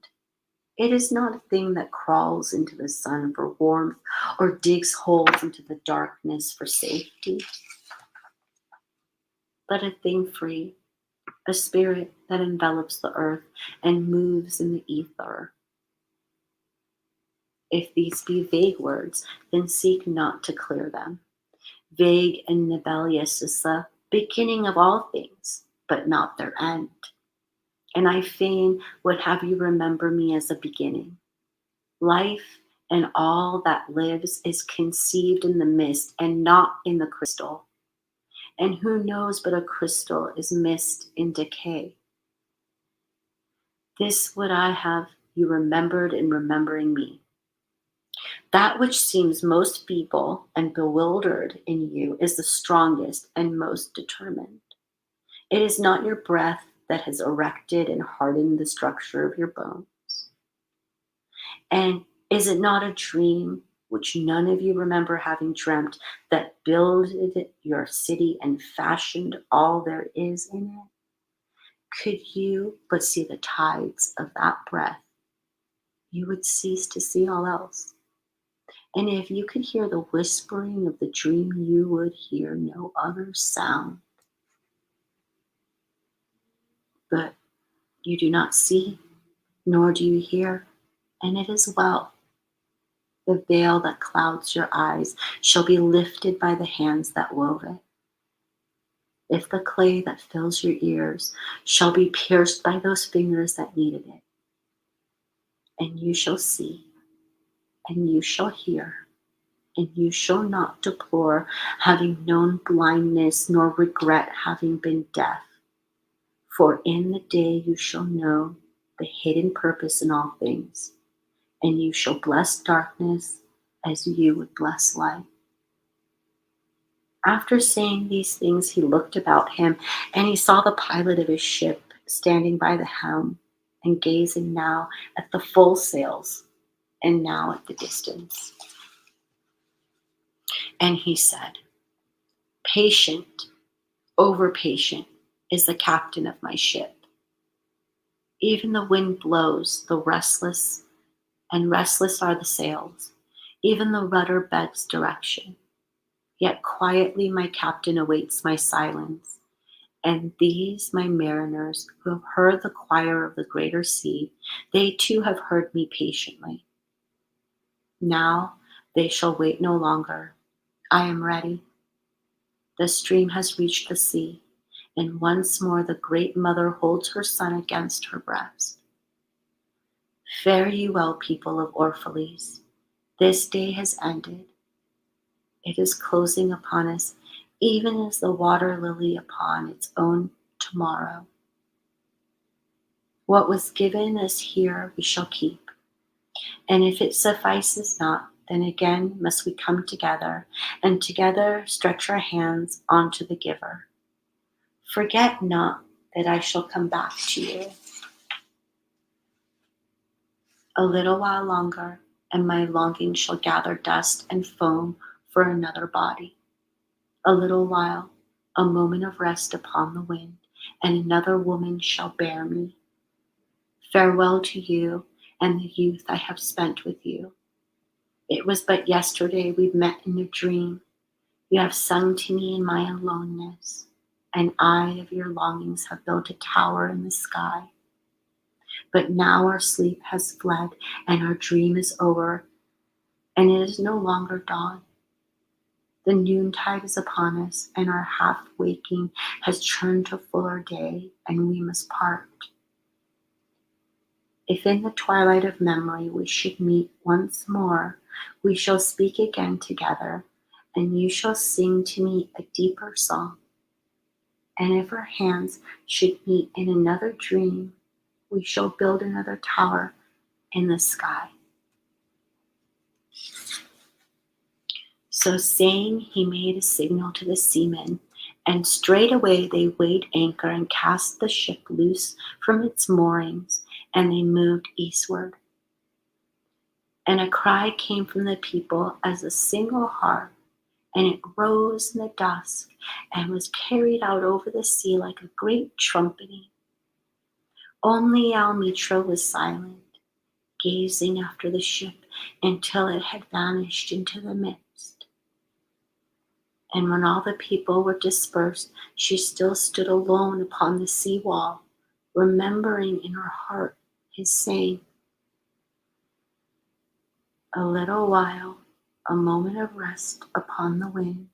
Speaker 1: It is not a thing that crawls into the sun for warmth or digs holes into the darkness for safety, but a thing free, a spirit that envelops the earth and moves in the ether. If these be vague words, then seek not to clear them. Vague and nebulous is the beginning of all things, but not their end. And I fain would have you remember me as a beginning. Life and all that lives is conceived in the mist and not in the crystal. And who knows but a crystal is mist in decay? This would I have you remembered in remembering me. That which seems most feeble and bewildered in you is the strongest and most determined. It is not your breath that has erected and hardened the structure of your bones. And is it not a dream which none of you remember having dreamt that builded your city and fashioned all there is in it? Could you but see the tides of that breath, you would cease to see all else. And if you could hear the whispering of the dream, you would hear no other sound. But you do not see, nor do you hear, and it is well. The veil that clouds your eyes shall be lifted by the hands that wove it. If the clay that fills your ears shall be pierced by those fingers that kneaded it, and you shall see, and you shall hear, and you shall not deplore having known blindness, nor regret having been deaf. For in the day you shall know the hidden purpose in all things, and you shall bless darkness as you would bless light. After saying these things, he looked about him, and he saw the pilot of his ship standing by the helm and gazing now at the full sails and now at the distance. And he said, patient, over patient is the captain of my ship. Even the wind blows, the restless, and restless are the sails. Even the rudder begs direction. Yet quietly my captain awaits my silence. And these, my mariners, who have heard the choir of the greater sea, they too have heard me patiently. Now they shall wait no longer. I am ready. The stream has reached the sea, and once more the great mother holds her son against her breast. Fare you well, people of Orphalese. This day has ended. It is closing upon us, even as the water lily upon its own tomorrow. What was given us here we shall keep, and if it suffices not, then again must we come together, and together stretch our hands unto the giver. Forget not that I shall come back to you. A little while longer, and my longing shall gather dust and foam for another body. A little while, a moment of rest upon the wind, and another woman shall bear me. Farewell to you and the youth I have spent with you. It was but yesterday we met in a dream. You have sung to me in my aloneness, and I of your longings have built a tower in the sky. But now our sleep has fled, and our dream is over, and it is no longer dawn. The noontide is upon us, and our half-waking has turned to fuller day, and we must part. If in the twilight of memory we should meet once more, we shall speak again together, and you shall sing to me a deeper song. And if our hands should meet in another dream, We shall build another tower in the sky." So saying, he made a signal to the seamen, and straightway they weighed anchor and cast the ship loose from its moorings, and they moved eastward. And a cry came from the people as a single harp, and it rose in the dusk and was carried out over the sea like a great trumpeting. Only Almitra was silent, gazing after the ship until it had vanished into the mist. And when all the people were dispersed, she still stood alone upon the sea wall, remembering in her heart his saying, "A little while, a moment of rest upon the wind,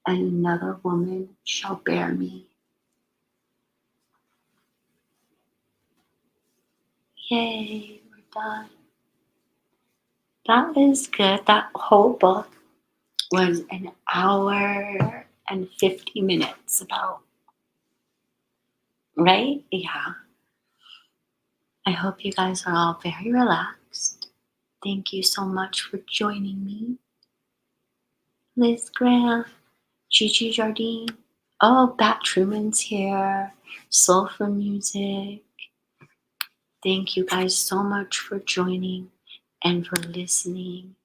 Speaker 1: and another woman shall bear me." Yay, we're done. That was good. That whole book was an hour and 50 minutes about, right? Yeah. I hope you guys are all very relaxed. Thank you so much for joining me. Liz Graham, Gigi Jardine. Oh, Bat Truman's here. Soulful Music. Thank you guys so much for joining and for listening.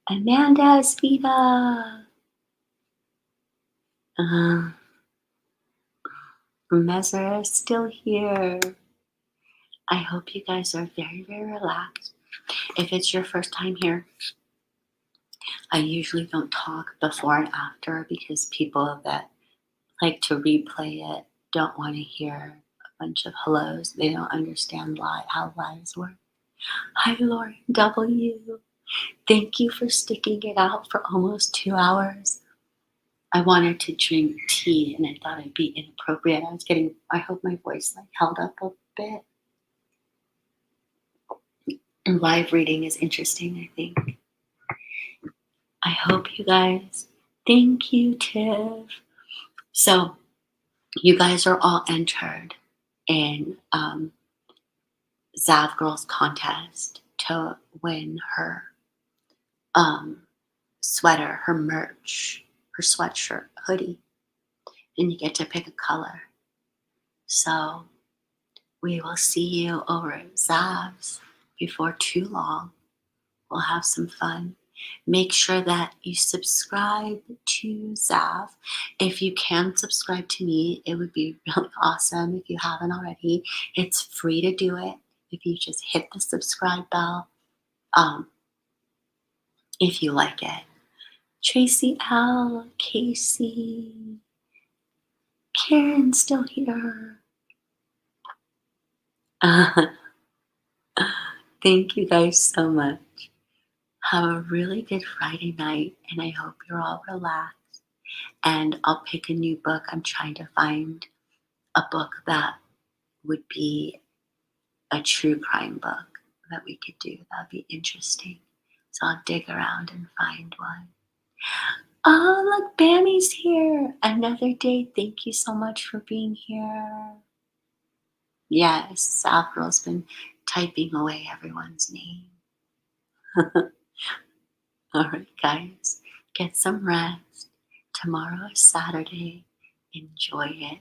Speaker 1: Amanda Espita. Messer is still here. I hope you guys are very, very relaxed. If it's your first time here, I usually don't talk before and after because people that like to replay it don't want to hear a bunch of hellos. They don't understand how lives work. Hi, Lauren W. Thank you for sticking it out for almost 2 hours. I wanted to drink tea and I thought it'd be inappropriate. I hope my voice held up a bit. And live reading is interesting, I think. I hope you guys, thank you, Tiff. So you guys are all entered in Zav Girls contest to win her sweater, her merch, her sweatshirt, hoodie, and you get to pick a color. So we will see you over at Zav's before too long. We'll have some fun. Make sure that you subscribe to Zav. If you can subscribe to me, it would be really awesome if you haven't already. It's free to do it if you just hit the subscribe bell. If you like it. Tracy L, Casey, Karen's still here. Thank you guys so much. Have a really good Friday night, and I hope you're all relaxed. And I'll pick a new book. I'm trying to find a book that would be a true crime book that we could do. That'd be interesting. So I'll dig around and find one. Oh, look, Bammy's here. Another day. Thank you so much for being here. Yes, South Girl's been typing away everyone's name. All right, guys, get some rest. Tomorrow is Saturday. Enjoy it.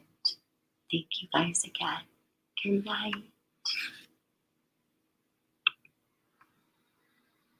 Speaker 1: Thank you guys again. Good night.